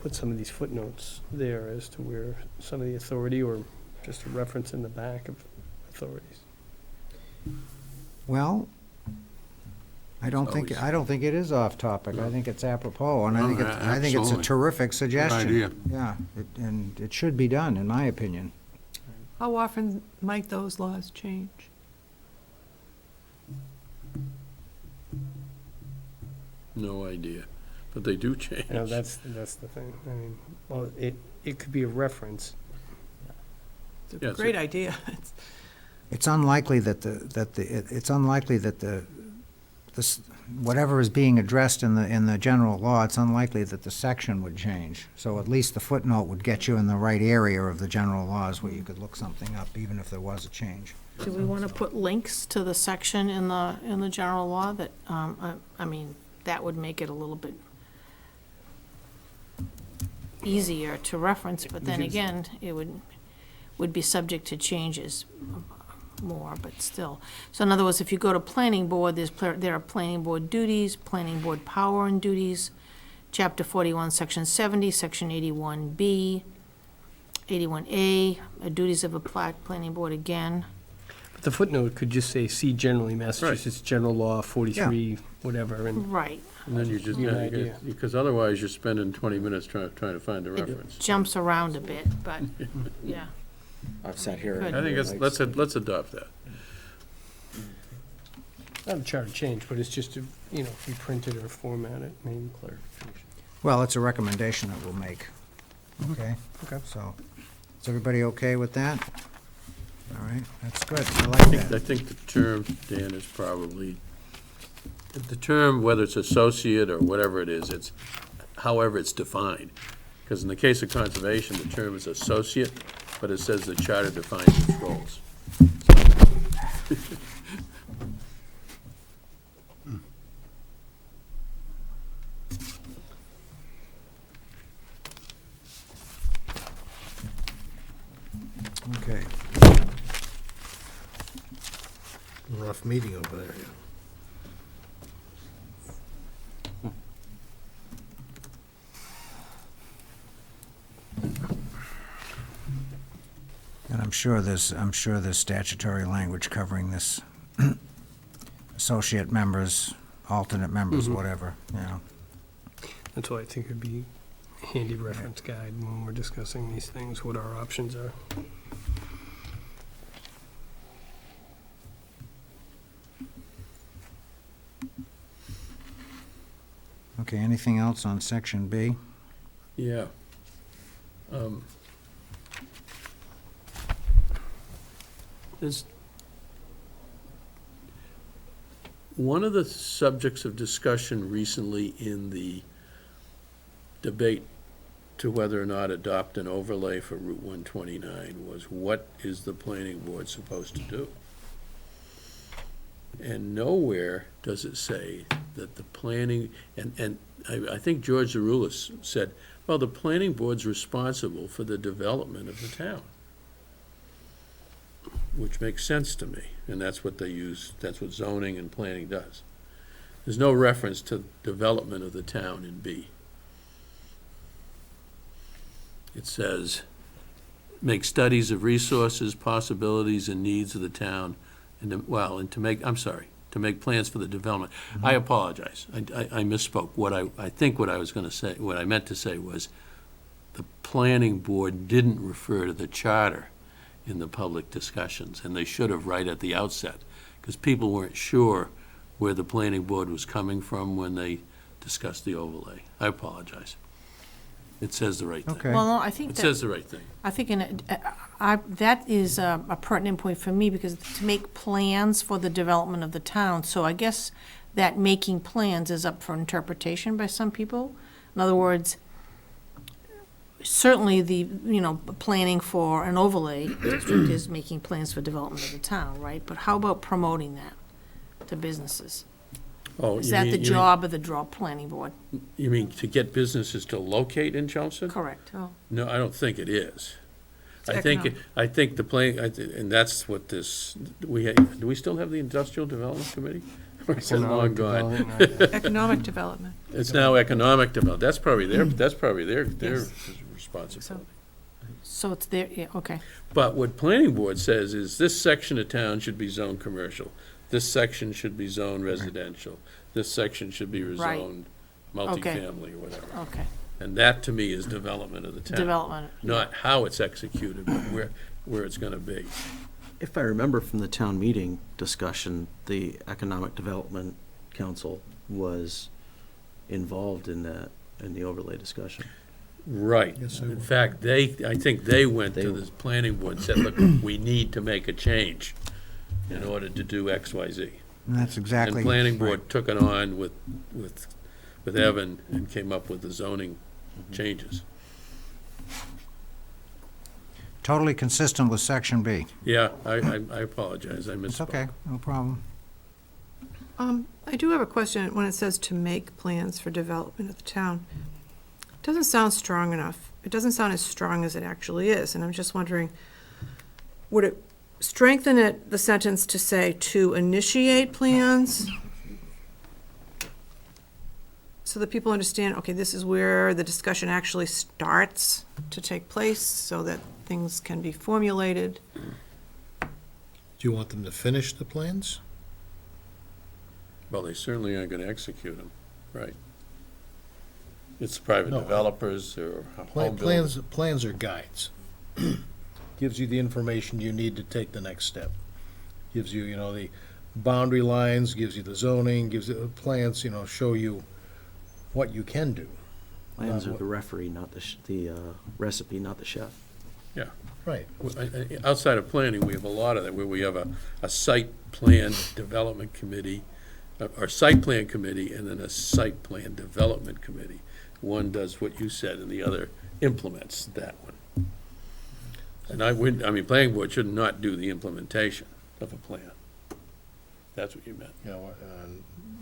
put some of these footnotes there as to where some of the authority, or just a reference in the back of authorities. Well, I don't think it is off topic. I think it's apropos, and I think it's a Absolutely. terrific suggestion. idea. Yeah, and it should be done, in my opinion. How often might those laws change? No idea, but they do change. You know, that's the thing. I mean, well, it could be a reference. It's Yeah, a it's a- great idea. It's unlikely that whatever is being addressed in the general law, it's unlikely that the section would change. So at least the footnote would get you in the right area of the general laws where you could look something up, even if there was a change. Do we want to put links to the section in the general law that, I mean, that would make it a little bit easier to reference, but then Because- again, it would be subject to changes more, but still. So in other words, if you go to planning board, there are planning board duties, planning board power and duties, chapter 41, section 70, section 81B, 81A, duties of a planning board again. But the footnote could just say, see generally Massachusetts General Law 43, whatever, and Right. And then you just, Give you an idea. because otherwise you're spending 20 minutes trying to find the It reference. jumps around a bit, but, yeah. I've sat here. Good. I think let's adopt that. not a charter change, but it's just to, if we print it or format it, maybe clarification. Well, it's a recommendation that we'll make. Okay? Okay. So, is everybody okay with that? All right, that's good. I like I that. think the term, Dan, is probably, the term, whether it's associate or whatever it is, it's however it's defined. Because in the case of conservation, the term is associate, but it says the charter defines its roles. Okay. Rough meeting over there. And I'm sure there's statutory language covering this. Associate members, alternate members, whatever, That's why I think it'd be a handy reference guide when we're discussing these things, what our options are. Okay, anything else on section B? Yeah. There's one of the subjects of discussion recently in the debate to whether or not adopt an overlay for Route 129 was, what is the planning board supposed to do? And nowhere does it say that the planning, and I think George Zaroulis said, well, the planning board's responsible for the development of the town. Which makes sense to me, and that's what they use, that's what zoning and planning does. There's no reference to development of the town in B. It says, make studies of resources, possibilities, and needs of the town, and to make plans for the development. I apologize, I misspoke. I think what I was gonna say, what I meant to say was, the planning board didn't refer to the charter in the public discussions, and they should have right at the outset, because people weren't sure where the planning board was coming from when they discussed the overlay. I apologize. It says the right thing. Okay. Well, no, I think It that. says the right thing. I think that is a pertinent point for me, because to make plans for the development of the town, so I guess that making plans is up for interpretation by some people. In other words, certainly planning for an overlay district is making plans for development of the town, right? But how about promoting that to businesses? Oh, Is you that mean- the you mean- job of the planning board? You mean to get businesses to locate in Chelmsford? Correct. Oh. No, I don't think it is. It's I think the and that's what this, do we still have the Industrial Development Committee? Or is it long gone? Economic development. It's now Economic Development, that's probably their responsibility. So it's there, yeah, okay. But what planning board says is this section of town should be zoned commercial, this section should be zoned residential, this section should be Right. rezoned Okay. multifamily or whatever. Okay, And that, to me, is development of the town. development. Not how it's executed, but where it's gonna be. If I remember from the town meeting discussion, the Economic Development Council was involved in the overlay discussion. Right. Yes, they In were. fact, I think they went They to were. this planning board and said, look, we need to make a change in order to do X, Y, Z. And that's exactly. And planning right. board took it on with Evan and came up with the zoning changes. Totally consistent with Section B. Yeah, I apologize, I misspoke. It's okay, no problem. I do have a question when it says to make plans for development of the town. It doesn't sound strong enough. It doesn't sound as strong as it actually is, and I'm just wondering, would it strengthen the sentence to say to initiate plans? So that people understand, okay, this is where the discussion actually starts to take place, so that things can be formulated. Do you want them to finish the plans? Well, they certainly aren't gonna execute them, right? It's private No. developers or home Plans, builders. plans are guides. Gives you the information you need to take the next step. Gives you, the boundary lines, gives you the zoning, gives you, plans, show you what you can do. Plans are the referee, not the recipe, not the chef. Right. Outside of planning, we have a lot of that, where we have a site plan development committee, or site plan committee, and then a site plan development committee. One does what you said, and the other implements that one. And planning board should not do the implementation of a plan. That's what you meant.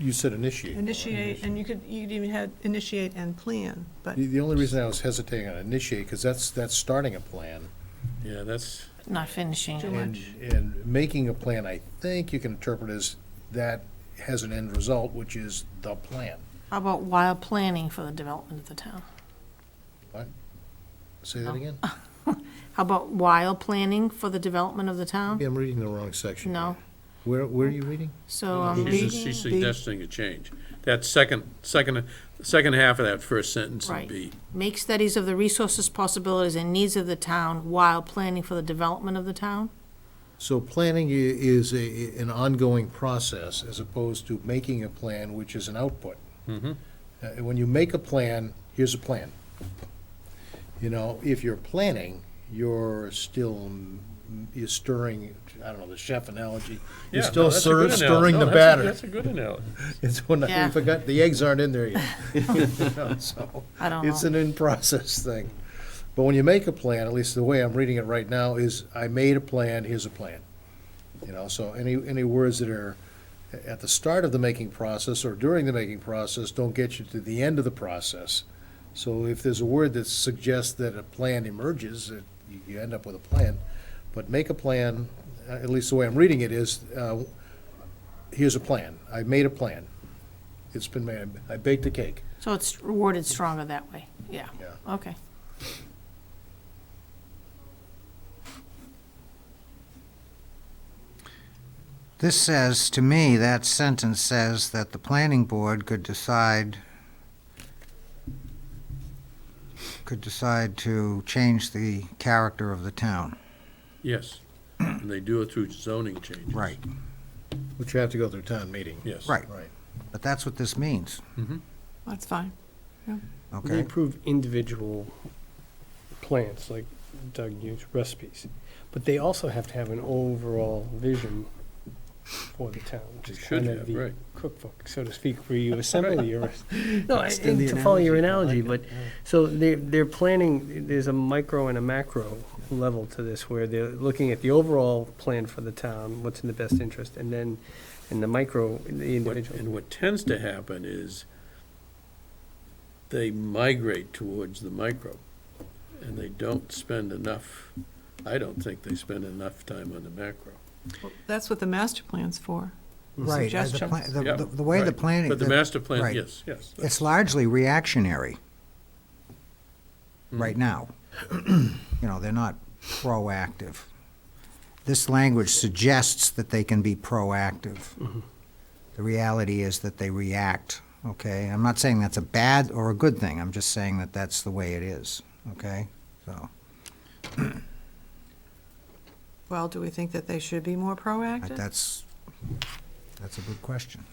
You said initiate. Initiate, and you could even have initiate and plan, but The only reason I was hesitating on initiate, because that's starting a plan. Yeah, that's, Not finishing. Too And, much. and making a plan, I think you can interpret as that has an end result, which is the plan. How about while planning for the development of the town? Say that again? How about while planning for the development of the town? Maybe I'm reading the wrong section. No. Where are you reading? So I'm she's reading, suggesting a change. That second half of that first sentence Right. would be, make studies of the resources, possibilities, and needs of the town while planning for the development of the town? So planning is an ongoing process as opposed to making a plan, which is an output. mhm. When you make a plan, here's a plan. If you're planning, you're still, you're stirring, I don't know, the chef analogy. You're Yeah, still no, that's a good analogy. stirring No, the that's batter. That's a good analogy. It's when Yeah. I forgot, the eggs aren't in there yet. So I don't it's know. an in-process thing. But when you make a plan, at least the way I'm reading it right now, is I made a plan, here's a plan. So any words that are at the start of the making process or during the making process don't get you to the end of the process. So if there's a word that suggests that a plan emerges, you end up with a plan. But make a plan, at least the way I'm reading it is, here's a plan. I made a plan. It's been made. I baked a cake. So it's worded stronger that way, yeah, Yeah. okay. This says, to me, that sentence says that the planning board could decide to change the character of the town. Yes, and they do it through zoning changes. Right. Which you have to go through town meeting. Yes. Right. Right. But that's what this means, That's fine. They okay? approve individual plans, like Doug used, recipes. But they also have to have an overall vision for the town, which is They should kind of have, the right. cookbook, so to speak, where you assemble your. No, Extend the to follow your analogy. analogy, but, so they're planning, there's a micro and a macro level to this, where they're looking at the overall plan for the town, what's in the best interest, and then in the micro, the individual. And what tends to happen is they migrate towards the micro, and they don't spend enough, I don't think they spend enough time on the macro. Well, that's what the master plan's for. Right. The Suggestions. pla- Yeah, The way the right. planning. But the master plan, right. yes, yes. It's largely reactionary right now. You know, they're not proactive. This language suggests that they can be proactive. The reality is that they react, okay? I'm not saying that's a bad or a good thing, I'm just saying that that's the way it is, okay? So, Well, do we think that they should be more proactive? that's a good question.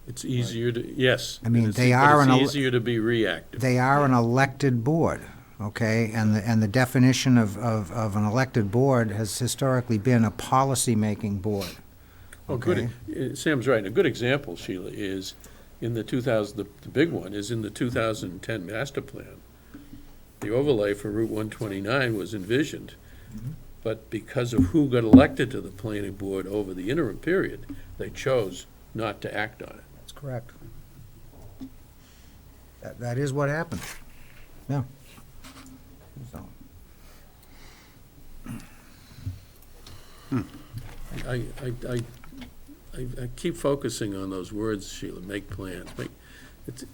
It's easier to, yes. I mean, and it's- they are but an it's easier to be reactive. They are an elected board, okay? And the definition of an elected board has historically been a policy-making board. Oh, good, Sam's right. A good example, Sheila, is in the 2000, the big one is in the 2010 master plan. The overlay for Route 129 was envisioned, but because of who got elected to the planning board over the interim period, they chose not to act on it. That's correct. That is what happened, yeah. So, I keep focusing on those words, Sheila, make plans, it's,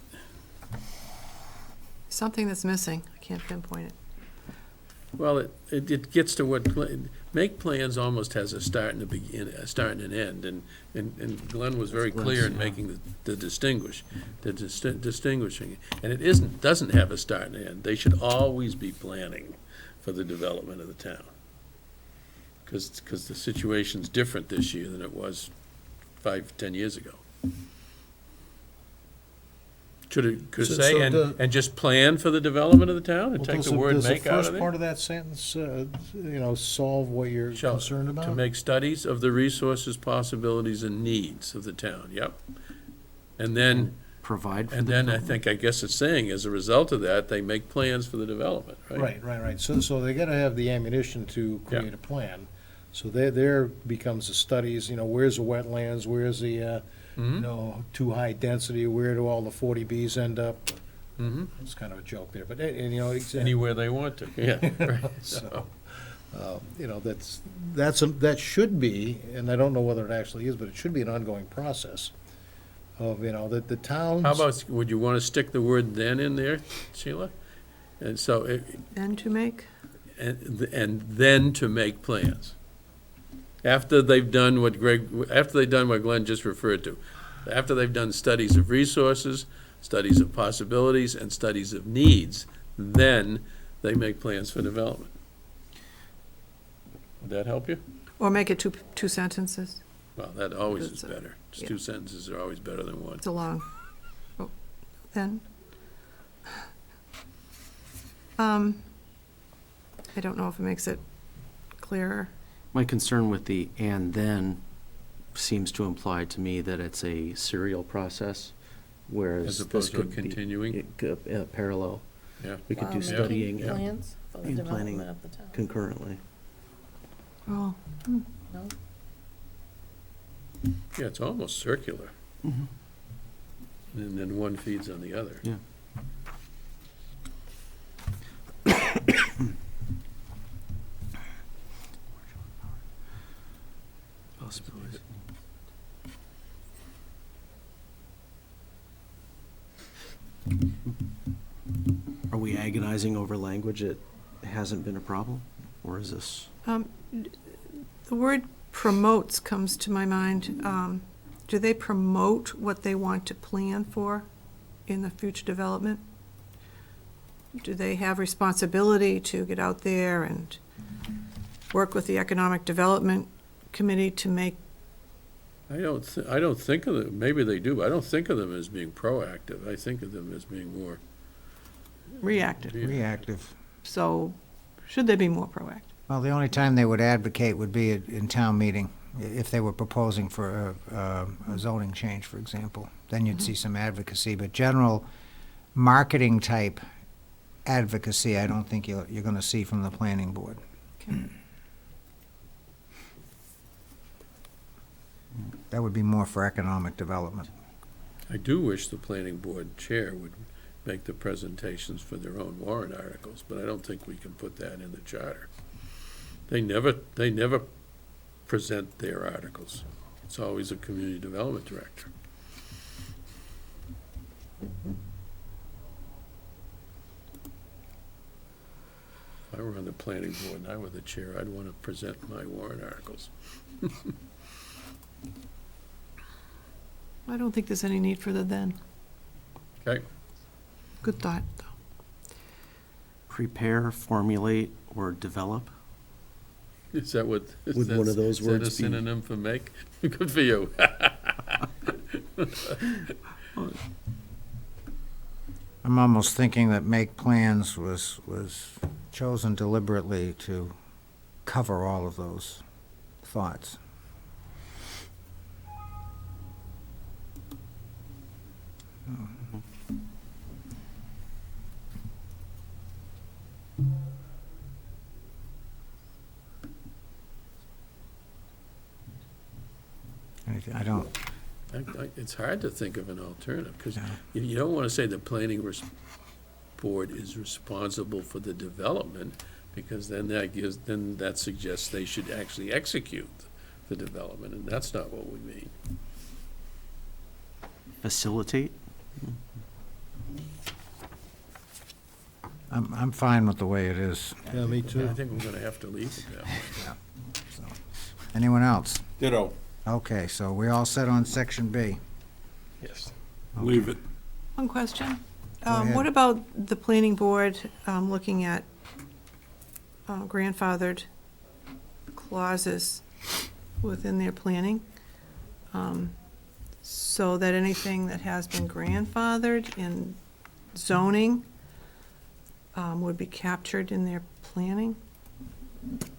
Something that's missing, I can't pinpoint it. well, it gets to what, make plans almost has a start and a begin, a start and an end, and Glenn was very clear in making the distinguishing, and it doesn't have a start and an end. They should always be planning for the development of the town. Because the situation's different this year than it was 5-10 years ago. Could So- say, so and, the- and just plan for the development of the town, and Well, take does the word does make out of the first part it? of that sentence, solve what you're Shall- concerned about? To make studies of the resources, possibilities, and needs of the town, yep. And then, Provide for the and then I development. think, I guess it's saying, as a result of that, they make plans for the development, right? Right. So they gotta have the ammunition to create a plan. So there becomes the studies, where's the wetlands, where's the, Mhm. too high density, where do all the 40Bs end up? Mhm. It's kind of a joke there, but, exactly. Anywhere they want to, yeah, right. So, that should be, and I don't know whether it actually is, but it should be an ongoing process of, that the towns. How about, would you want to stick the word "then" in there, Sheila? And so, Then to make? and then to make plans. After they've done what Glenn just referred to. After they've done studies of resources, studies of possibilities, and studies of needs, then they make plans for development. Would that help you? Or make it two sentences? Well, that always is That's better. yeah. 2 sentences are always better than one. It's a long, then? I don't know if it makes it clearer. My concern with the "and then" seems to imply to me that it's a serial process, whereas As this opposed to a could be continuing? parallel. Yeah. We could While do making studying Plans for the and planning development of the town. concurrently. Oh, No? Yeah, it's almost circular. And then one feeds on the other. Yeah. Possibilities. Are we agonizing over language that hasn't been a problem? Or is this? The word promotes comes to my mind. Do they promote what they want to plan for in the future development? Do they have responsibility to get out there and work with the Economic Development Committee to make? I don't think of them, maybe they do, but I don't think of them as being proactive. I think of them as being more. Reactive. Reactive. So should they be more proactive? Well, the only time they would advocate would be in town meeting, if they were proposing for a zoning change, for example. Then you'd see some advocacy, but general marketing type advocacy, I don't think you're going to see from the planning board. Okay. That would be more for economic development. I do wish the planning board chair would make the presentations for their own warrant articles, but I don't think we can put that in the charter. They never present their articles. It's always a community development director. If I were on the planning board and I were the chair, I'd want to present my warrant articles. I don't think there's any need for the then. Okay? Good thought, though. Prepare, formulate, or develop? Is that what? Would one of those Is that a words be- synonym for make? Good for you. I'm almost thinking that make plans was chosen deliberately to cover all of those thoughts. I don't, It's hard to think of an alternative, because Yeah. you don't want to say the planning board is responsible for the development, because then that suggests they should actually execute the development, and that's not what we mean. Facilitate? I'm fine with the way it is. Yeah, me I too. think we're going to have to leave it that way. So, anyone else? Ditto. Okay, so we all set on section B. Yes. Leave it. One question. ahead. What about the planning board looking at grandfathered clauses within their planning? So that anything that has been grandfathered in zoning would be captured in their planning?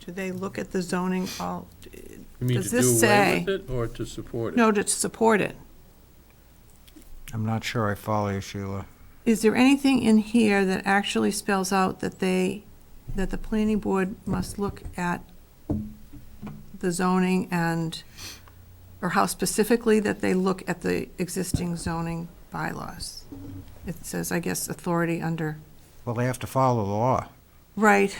Do they look at the zoning all? You mean to Does this do away say? with it, or to support it? No, to support it. I'm not sure I follow you, Sheila. Is there anything in here that actually spells out that that the planning board must look at the zoning or how specifically that they look at the existing zoning bylaws? It says, I guess, authority under, Well, they have to follow the law. right.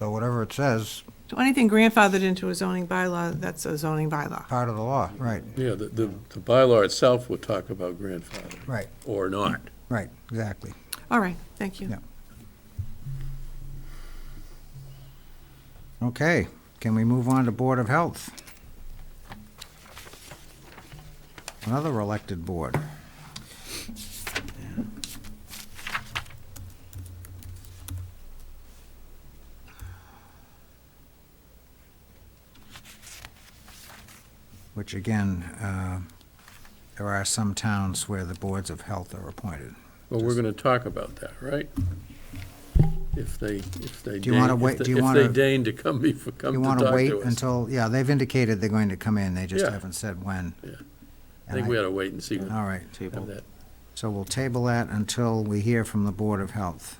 So whatever it says, So anything grandfathered into a zoning bylaw, that's a zoning bylaw. part of the law, right, Yeah, the bylaw itself will talk about grandfather, right, or not. right, exactly. All right, thank you. Yeah. Okay, can we move on to Board of Health? Another elected board. Which again, there are some towns where the boards of health are appointed. Well, we're gonna talk about that, right? If they Do you wanna deign- wait- if they- do you if wanna- they deign to come You to want to talk wait to us. until, yeah, they've indicated they're going to come in, they just Yeah. haven't said when. Yeah. I And think we ought to wait and see what All right, Table. that. so we'll table that until we hear from the Board of Health.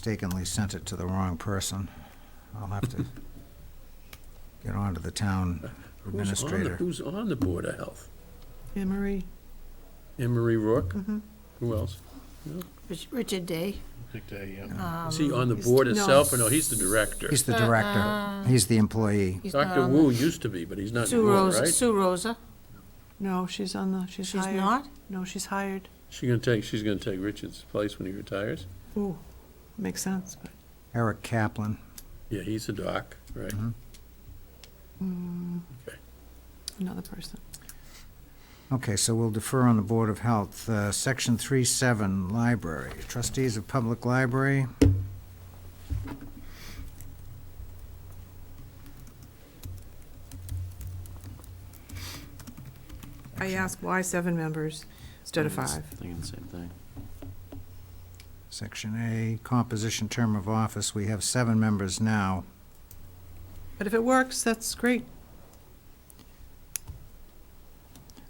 mistakenly sent it to the wrong person. I'll have to get on to the town administrator. Who's on the Board of Health? Anne Marie. Anne Marie Rourke? Mhm. Who else? Richard Day. Is he on the he's- board no. itself, or no, he's the director? He's the director. He's the employee. He's not Dr. on Wu used to be, but he's not Sue anymore, Rosa, right? Sue Rosa. No, she's on the, she's She's hired. not? No, she's hired. She's gonna take Richard's place when he retires? Ooh, makes sense, but. Eric Kaplan. Yeah, he's a doc, right? Okay. Another person. Okay, so we'll defer on the Board of Health. Section 3-7, Library. Trustees of Public Library. I asked why 7 members instead of 5. Thinking the same thing. Section A, composition term of office. We have 7 members now. But if it works, that's great.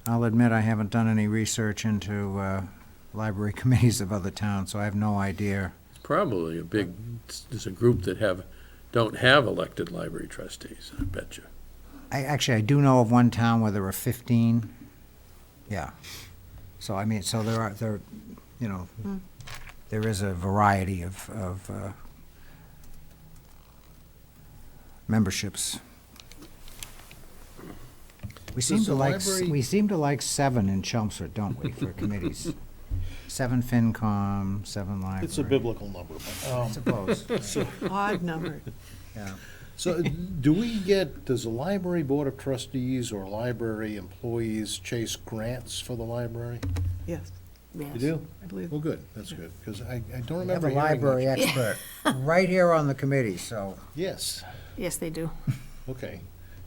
I'll admit I haven't done any research into library committees of other towns, so I have no idea. Probably there's a group that don't have elected library trustees, I bet you. I do know of one town where there are 15. Yeah. So, I mean, so there, you know, there is a variety of memberships. We seem Does to the like, library- we seem to like 7 in Chelmsford, don't we, for committees? 7 FinCom, 7 library. It's a biblical number, but, I suppose, Odd number. yeah. so does the library board of trustees or library employees chase grants for the library? Yes, You Yes. do? I believe. Well, good, that's good, because I don't We have remember a hearing library much. expert right here on the committee, so. Yes, Yes, they do. okay.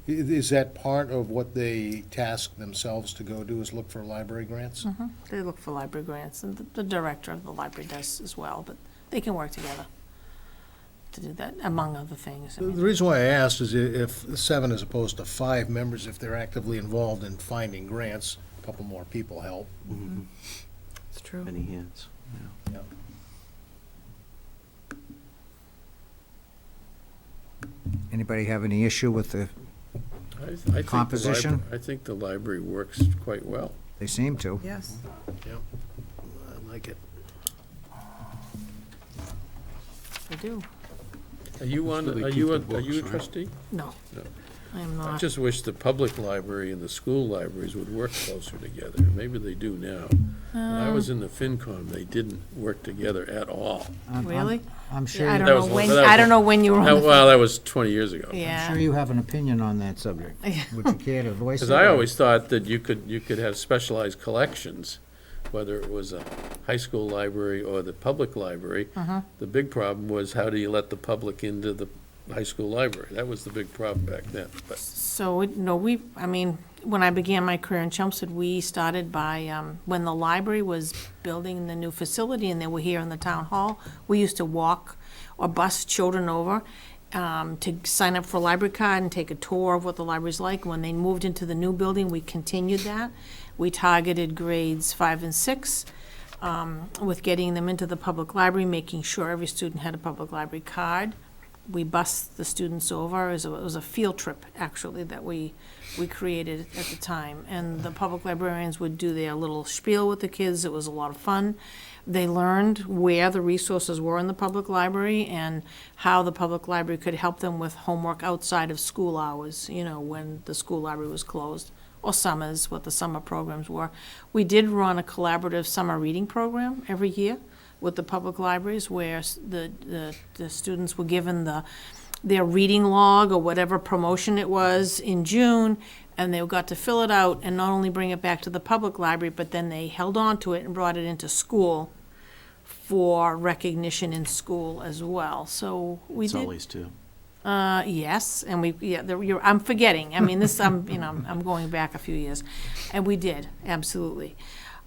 Is that part of what they task themselves to go do, is look for library grants? They look for library grants, and the director of the library does as well, but they can work together to do that, among other things. I The mean, reason why I asked is if 7 as opposed to 5 members, if they're actively involved in finding grants, a couple more people help. It's true. Many hands, yeah. Anybody have any issue with the, I think the Composition? I think the library works quite well. they seem to. Yes. I like it. They do. Are you on, So they are keep you the a books, are you a right? trustee? No, No. I am I not. just wish the public library and the school libraries would work closer together. Maybe they do now. When I was in the FinCom, they didn't work together at all. Really? I'm sure, Yeah, I you- don't That know was- when, that was- I don't know when you were on the. Well, that was 20 years ago. I'm Yeah. sure you have an opinion on that subject. Would you care to voice it? Because I or- always thought that you could have specialized collections, whether it was a high school library or the public library. The big problem was, how do you let the public into the high school library? That was the big problem back then. But So, no, I mean, when I began my career in Chelmsford, we started by, when the library was building the new facility and they were here in the town hall, we used to walk or bus children over to sign up for a library card and take a tour of what the library's like. When they moved into the new building, we continued that. We targeted grades 5 and 6 with getting them into the public library, making sure every student had a public library card. We bused the students over. It was a field trip, actually, that we created at the time. And the public librarians would do their little spiel with the kids. It was a lot of fun. They learned where the resources were in the public library and how the public library could help them with homework outside of school hours, you know, when the school library was closed, or summers, what the summer programs were. We did run a collaborative summer reading program every year with the public libraries, where the students were given their reading log or whatever promotion it was in June, and they got to fill it out and not only bring it back to the public library, but then they held on to it and brought it into school for recognition in school as well. So we It's did. always two. Yes, and I'm forgetting, I mean, I'm going back a few years, and we did, absolutely.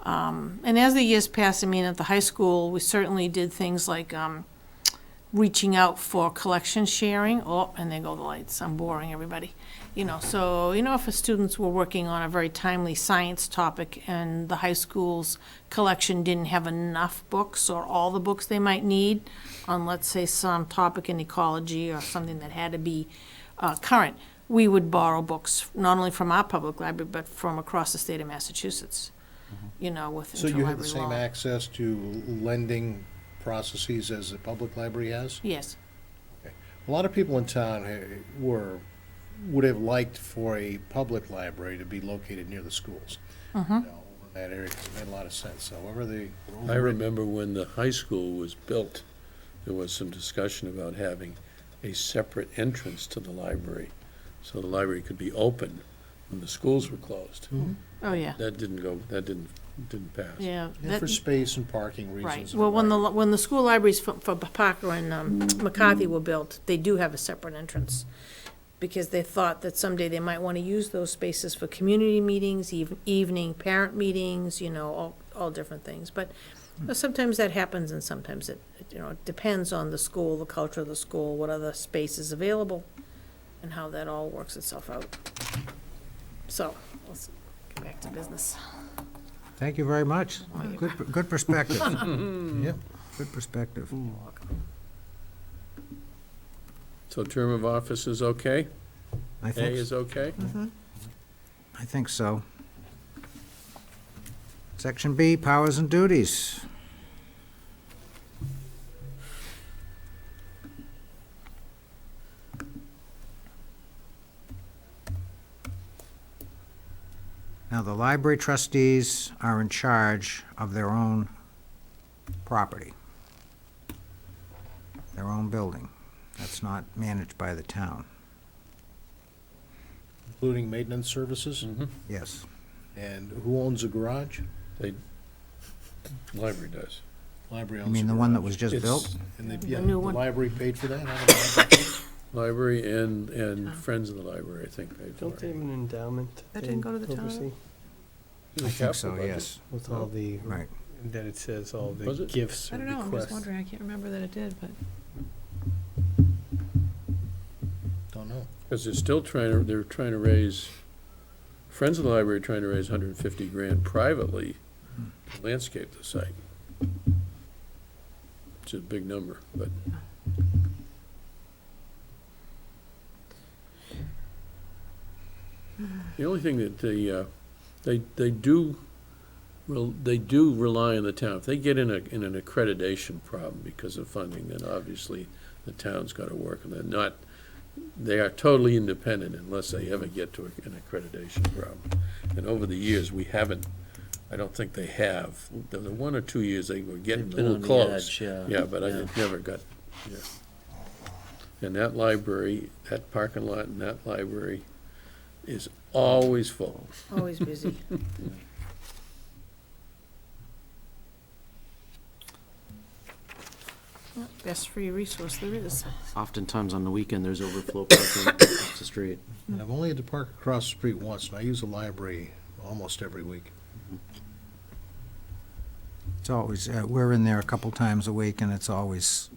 And as the years passed, I mean, at the high school, we certainly did things like, reaching out for collection sharing. Oh, and there go the lights. I'm boring everybody. So, if the students were working on a very timely science topic and the high school's collection didn't have enough books or all the books they might need on, let's say, some topic in ecology or something that had to be current, we would borrow books, not only from our public library, but from across the state of Massachusetts, with So you have the interlibrary same law. access to lending processes as the public library has? Yes. A lot of people in town would have liked for a public library to be located near the schools. Mm-hmm. In that area, 'cause it made a lot of sense. However, I remember when the high school was built, there was some discussion about having a separate entrance to the library, so the library could be open when the schools were closed. Oh, yeah. That didn't pass. Yeah. And that- for space and parking Right. reasons. Well, when the school libraries for Parker and McCarthy were built, they do have a separate entrance, because they thought that someday they might want to use those spaces for community meetings, evening parent meetings, all different things. But sometimes that happens, and sometimes it depends on the school, the culture of the school, what other space is available, and how that all works itself out. So, let's get back to business. Thank you very much. Good perspective. Yep. Good perspective. So term of office is okay? I A think, is okay? I think so. Section B, powers and duties. Now, the library trustees are in charge of their own property, their own building. That's not managed by the town. Including maintenance services? Yes. And who owns the garage? Library does. Library You owns mean the one that was just It's- built? And The the new one. library paid for that? Out of the library? Library and Friends of the Library, I think, paid for Don't they it. have an endowment? That didn't go to the town? oversee? I think so, yes. With all the, Right. that it says all Was the it? gifts or I don't know, I'm just requests. wondering, I can't remember that it did, but. Don't know. Because they're trying to raise, Friends of the Library are trying to raise 150 grand privately to landscape the site. Which is a big number, but the only thing that they do rely on the town. If they get in an accreditation problem because of funding, then obviously the town's got to work, and they are totally independent unless they ever get to an accreditation problem. And over the years, I don't think they have. There were 1 or 2 years they were getting a They've been little on the close. edge, yeah. Yeah, but Yeah. it never got, yeah. And that library, that parking lot and that library is always full. Always busy. Best free resource there is. Oftentimes on the weekend, there's overflow parking across the street. And I've only had to park across the street once, and I use the library almost every week. It's always, we're in there a couple times a week, and it's always,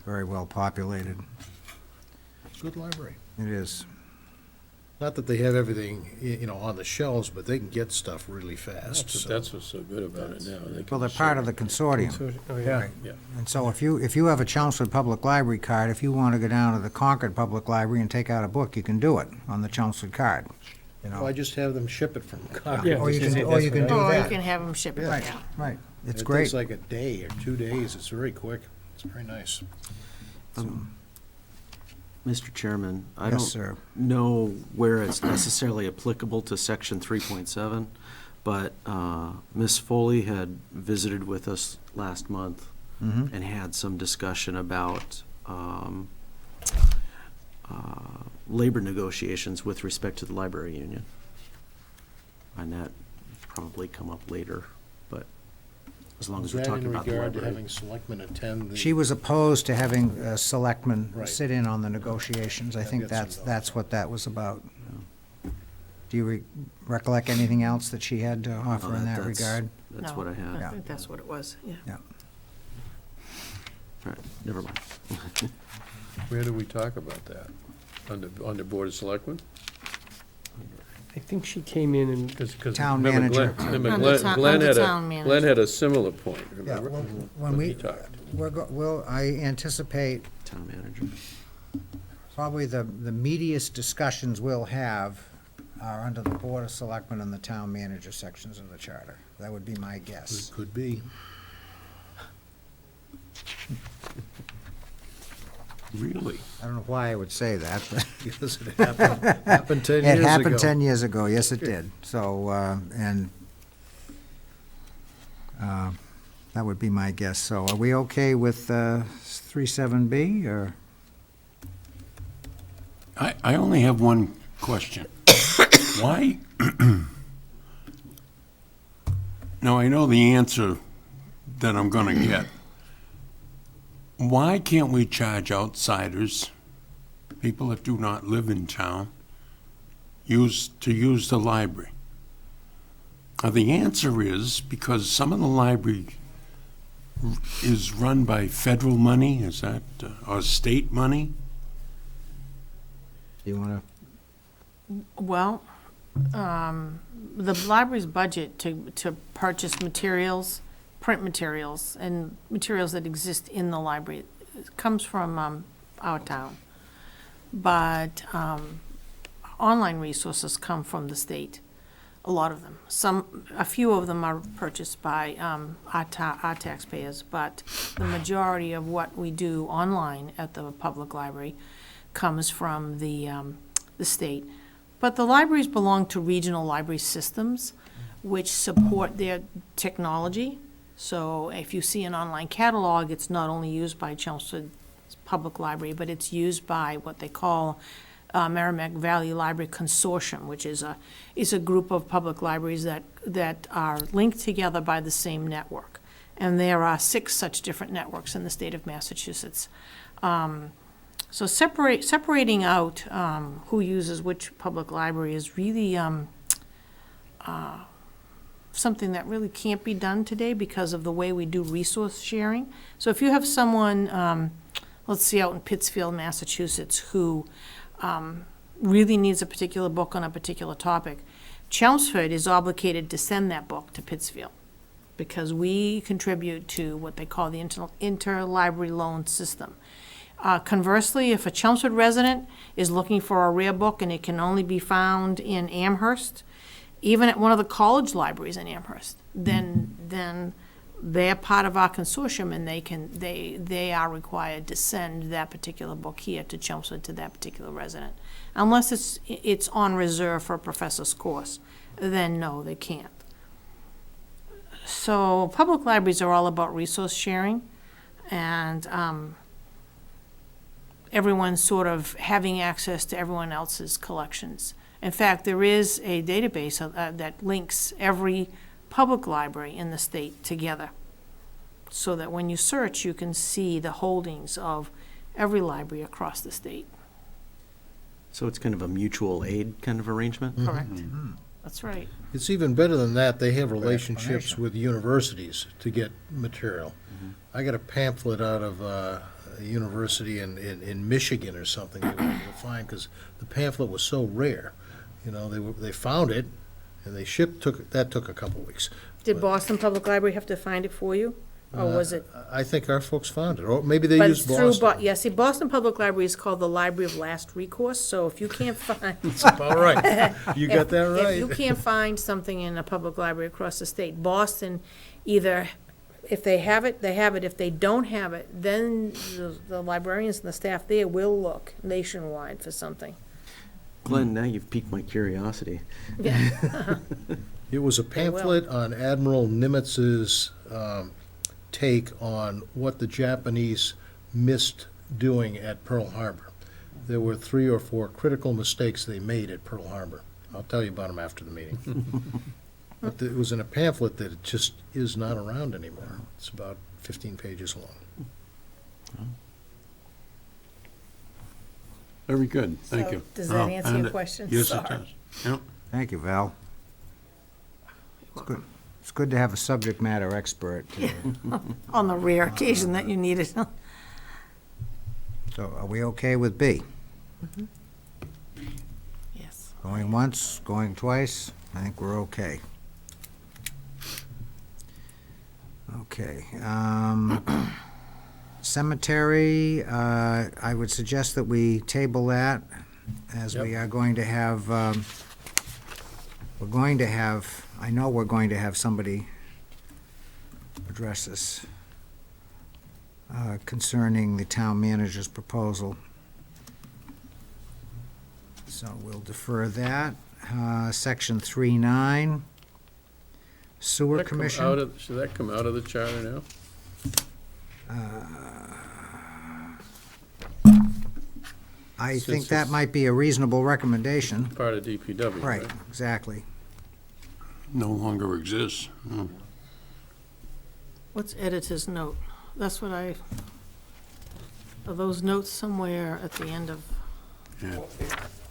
very well populated. Good library. It is. Not that they have everything, on the shelves, but they can get stuff really fast. so- That's what's so good about it now. They Well, can they're part of the serve- consortium. Oh, yeah. Right. Yeah. And so if you have a Chelmsford Public Library card, if you want to go down to the Concord Public Library and take out a book, you can do it on the Chelmsford card, Well, I just have them ship it from Concord. Yeah, Or you that's can, what or you can do Or you that. can have them ship it Right, down. right. It's It great. takes like a day or 2 days. It's very quick. It's very nice. Mr. Chairman, I Yes, don't sir. know where it's necessarily applicable to section 3.7, but Ms. Foley had visited with us last month Mhm. and had some discussion about labor negotiations with respect to the library union. And that probably come up later, but as long Is as we're that talking in about the regard to library. having selectmen attend the? She was opposed to having selectmen Right. sit in on the negotiations. I I've think got some that's thoughts. what that was about. Do you recollect anything else that she had to offer in that That's- regard? That's No, what I had. I think that's what it was, yeah. All right, never mind. Where do we talk about that? On the Board of Selectmen? I think she came in and, Because Town manager. Remember Under Glenn, town- Glenn under had town a, manager. Glenn had a similar point, Yeah, remember? when we, he talked. I anticipate Town manager. probably the meatiest discussions we'll have are under the Board of Selectmen and the Town Manager sections of the charter. That would be my guess. Could be. Really? I don't know why I would say that, but Because it happened 10 it years ago. happened 10 years ago, yes, it did. So, that would be my guess. So are we okay with 37B, or? I only have one question. Why? Now, I know the answer that I'm gonna get. Why can't we charge outsiders, people that do not live in town, use the library? The answer is because some of the library is run by federal money, is that, or state money? You want Well, the library's budget to purchase materials, print materials, and materials that exist in the library comes from our town. But online resources come from the state, a lot of them. A few of them are purchased by our taxpayers, but the majority of what we do online at the public library comes from the state. But the libraries belong to regional library systems, which support their technology. So if you see an online catalog, it's not only used by Chelmsford Public Library, but it's used by what they call Merrimack Valley Library Consortium, which is a group of public libraries that are linked together by the same network. And there are 6 such different networks in the state of Massachusetts. So separating out who uses which public library is really something that really can't be done today because of the way we do resource sharing. So if you have someone, let's see, out in Pittsfield, Massachusetts, who really needs a particular book on a particular topic, Chelmsford is obligated to send that book to Pittsfield because we contribute to what they call the interlibrary loan system. Conversely, if a Chelmsford resident is looking for a rare book and it can only be found in Amherst, even at one of the college libraries in Amherst, then they're part of our consortium and they are required to send that particular book here to Chelmsford to that particular resident. Unless it's on reserve for a professor's course, then no, they can't. So public libraries are all about resource sharing and everyone sort of having access to everyone else's collections. In fact, there is a database that links every public library in the state together so that when you search, you can see the holdings of every library across the state. So it's kind of a mutual aid kind of arrangement? Correct. That's right. It's even better than that. They have relationships explanation. with universities to get material. I got a pamphlet out of a university in Michigan or something they were able to find because the pamphlet was so rare. You know, they found it and they took a couple weeks. Did Boston Public Library have to find it for you? Or was it? I think our folks found it, or maybe they But used it's through Boston. yeah, see, Boston Public Library is called the Library of Last Recourse, so if you can't find. That's about right. You got that If you right. can't find something in a public library across the state, Boston, either, if they have it, they have it. If they don't have it, then the librarians and the staff there will look nationwide for something. Glenn, now you've piqued my curiosity. Yeah. It was a will. pamphlet on Admiral Nimitz's take on what the Japanese missed doing at Pearl Harbor. There were 3 or 4 critical mistakes they made at Pearl Harbor. I'll tell you about them after the meeting. But it was in a pamphlet that just is not around anymore. It's about 15 pages long. Very good, thank So, you. does that answer your and question? Yes, it Sorry. does. Yeah. Thank you, Val. It's good. It's good to have a subject matter expert. On the rare occasion that you need it. So are we okay with B? Yes. Going once, going twice, I think we're okay. Okay. Cemetery, I would suggest that we table that, as we are going to have, I know we're going to have somebody address this concerning the town manager's proposal. So we'll defer that. Section 3.9, Sewer Should that come Commission. out of- Should that come out of the charter now? I Since think that it's- might be a reasonable recommendation. Part of DPW, right? Right, exactly. No longer exists. Oh. What's editor's note? That's what are those notes somewhere at the end of,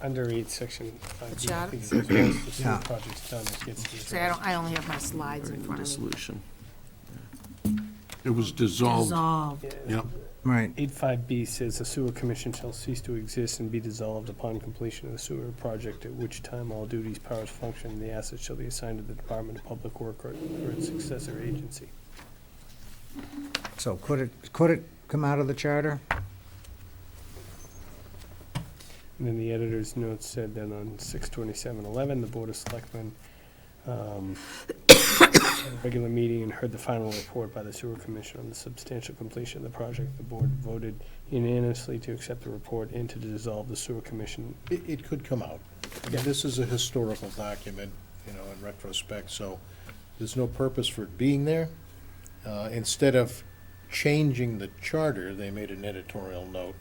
Under 8, section 5. The charter? I think it says once the sewer Yeah. project's done, it gets to the. say, I only have my slides in front of me. Dissolution. It was dissolved. Dissolved. Yep. Right. 8.5B says the sewer commission shall cease to exist and be dissolved upon completion of the sewer project, at which time all duties, powers, function, and the assets shall be assigned to the Department of Public Work or its successor agency. So could it come out of the charter? And then the editor's notes said that on 6/27/11, the Board of Selectmen had a regular meeting and heard the final report by the sewer commission on the substantial completion of the project. The board voted unanimously to accept the report and to dissolve the sewer commission. It could come out. I mean, this is a historical document, you know, in retrospect, so there's no purpose for it being there. Instead of changing the charter, they made an editorial note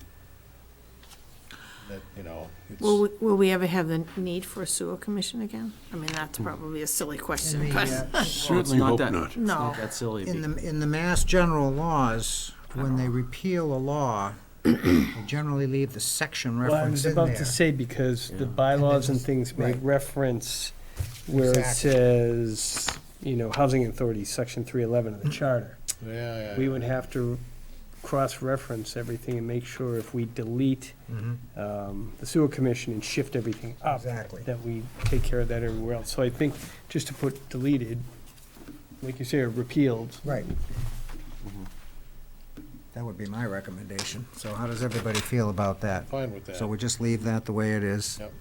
that, you know, Will it's, will we ever have the need for a sewer commission again? I mean, that's probably a silly question, In the, but, Certainly You not hope that, not. it's no. not that silly. In the mass general laws, when they repeal a law, they generally leave the section Well, I reference was in about there. to say, because the Yeah. bylaws and just- things make right. reference where it Exactly. says, housing authority, section 311 of the charter. yeah. We would have to cross-reference everything and make sure if we delete Mhm. the sewer commission and shift everything up, Exactly. that we take care of that everywhere else. So I think just to put deleted, like you say, or repealed. Right. That would be my recommendation. So how does everybody feel about that? Fine with that. So we just leave that the way it is? Yep.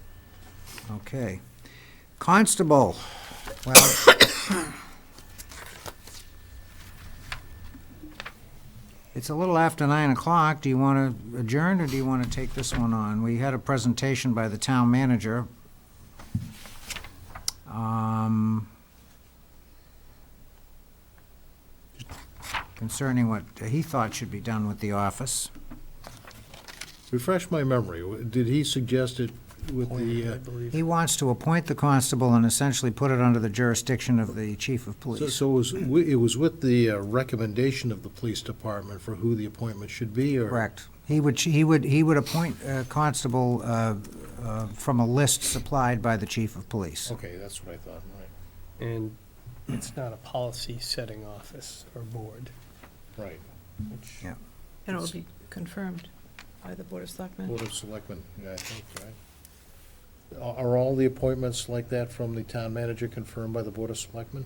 Okay. Constable, well, it's a little after 9 o'clock. Do you want to adjourn, or do you want to take this one on? We had a presentation by the town manager. Concerning what he thought should be done with the office. Refresh my memory, did he suggest it with I the, believe. He wants to appoint the constable and essentially put it under the jurisdiction of the chief of so police. it was with the recommendation of the police department for who the appointment should be, or? Correct. He would appoint a constable from a list supplied by the chief of police. Okay, that's what I thought, And it's not a policy-setting office or board, right. which. Yeah. And it will be confirmed by the Board of Selectmen. Board of Selectmen, yeah, I think, right. Are all the appointments like that from the town manager confirmed by the Board of Selectmen?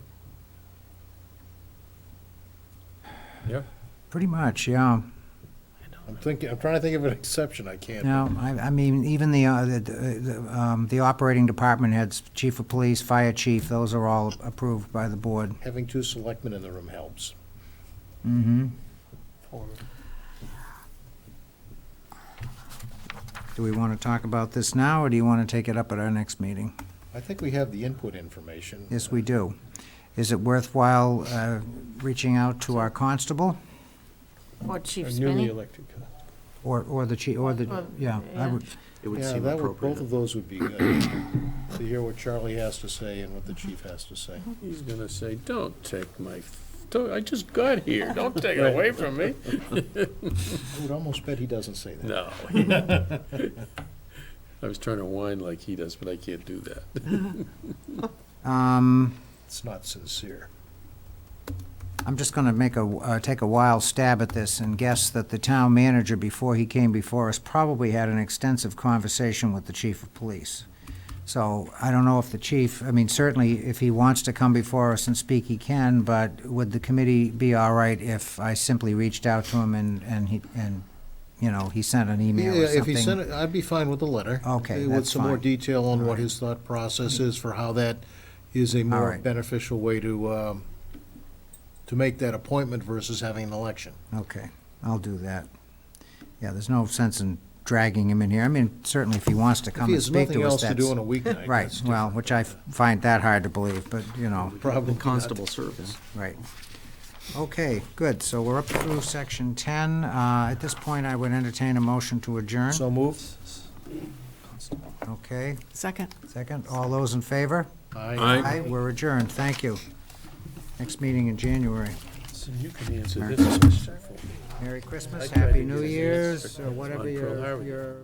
Yeah. Pretty much, yeah. I'm trying to think of an exception, I can't. Now, I mean, even the operating department heads, chief of police, fire chief, those are all approved by the board. Having two selectmen in the room helps. Mm-hmm. Form. Do we want to talk about this now, or do you want to take it up at our next meeting? I think we have the input information. Yes, we do. Is it worthwhile reaching out to our constable, Or Chief Or newly Spinney? elected. or the chief, or the, yeah, I would, It would Yeah, seem that would, appropriate. both of those would be good, to hear what Charlie has to say and what the chief has to say. He's gonna say, don't take my, I just got here, don't take it away from me. I would almost bet he doesn't say that. No. I was trying to whine like he does, but I can't do that. It's not sincere. I'm just going to take a wild stab at this and guess that the town manager, before he came before us, probably had an extensive conversation with the chief of police. So I don't know if the chief, I mean, certainly if he wants to come before us and speak, he can, but would the committee be all right if I simply reached out to him and he sent an email or Yeah, something? if he sent it, I'd be fine with the letter. Okay, With that's some more fine. detail on All what right. his thought process is for how that is a more right. beneficial way to make that appointment versus having an election. Okay, I'll do that. Yeah, there's no sense in dragging him in here. I mean, certainly if he wants to If come he and has speak nothing to us, else to that's... do on a weeknight. Right, that's well, different. which I find that hard to believe, but, Probably The not. constable service. right. Okay, good, so we're up through section 10. At this point, I would entertain a motion to adjourn. So moved. Okay, Second. second, all those in favor? Aye. We're adjourned, thank you. Next meeting in January. So you can answer this question for me. Merry Christmas, I tried to Happy get New his Year's, answer or whatever on Pearl Harbor. your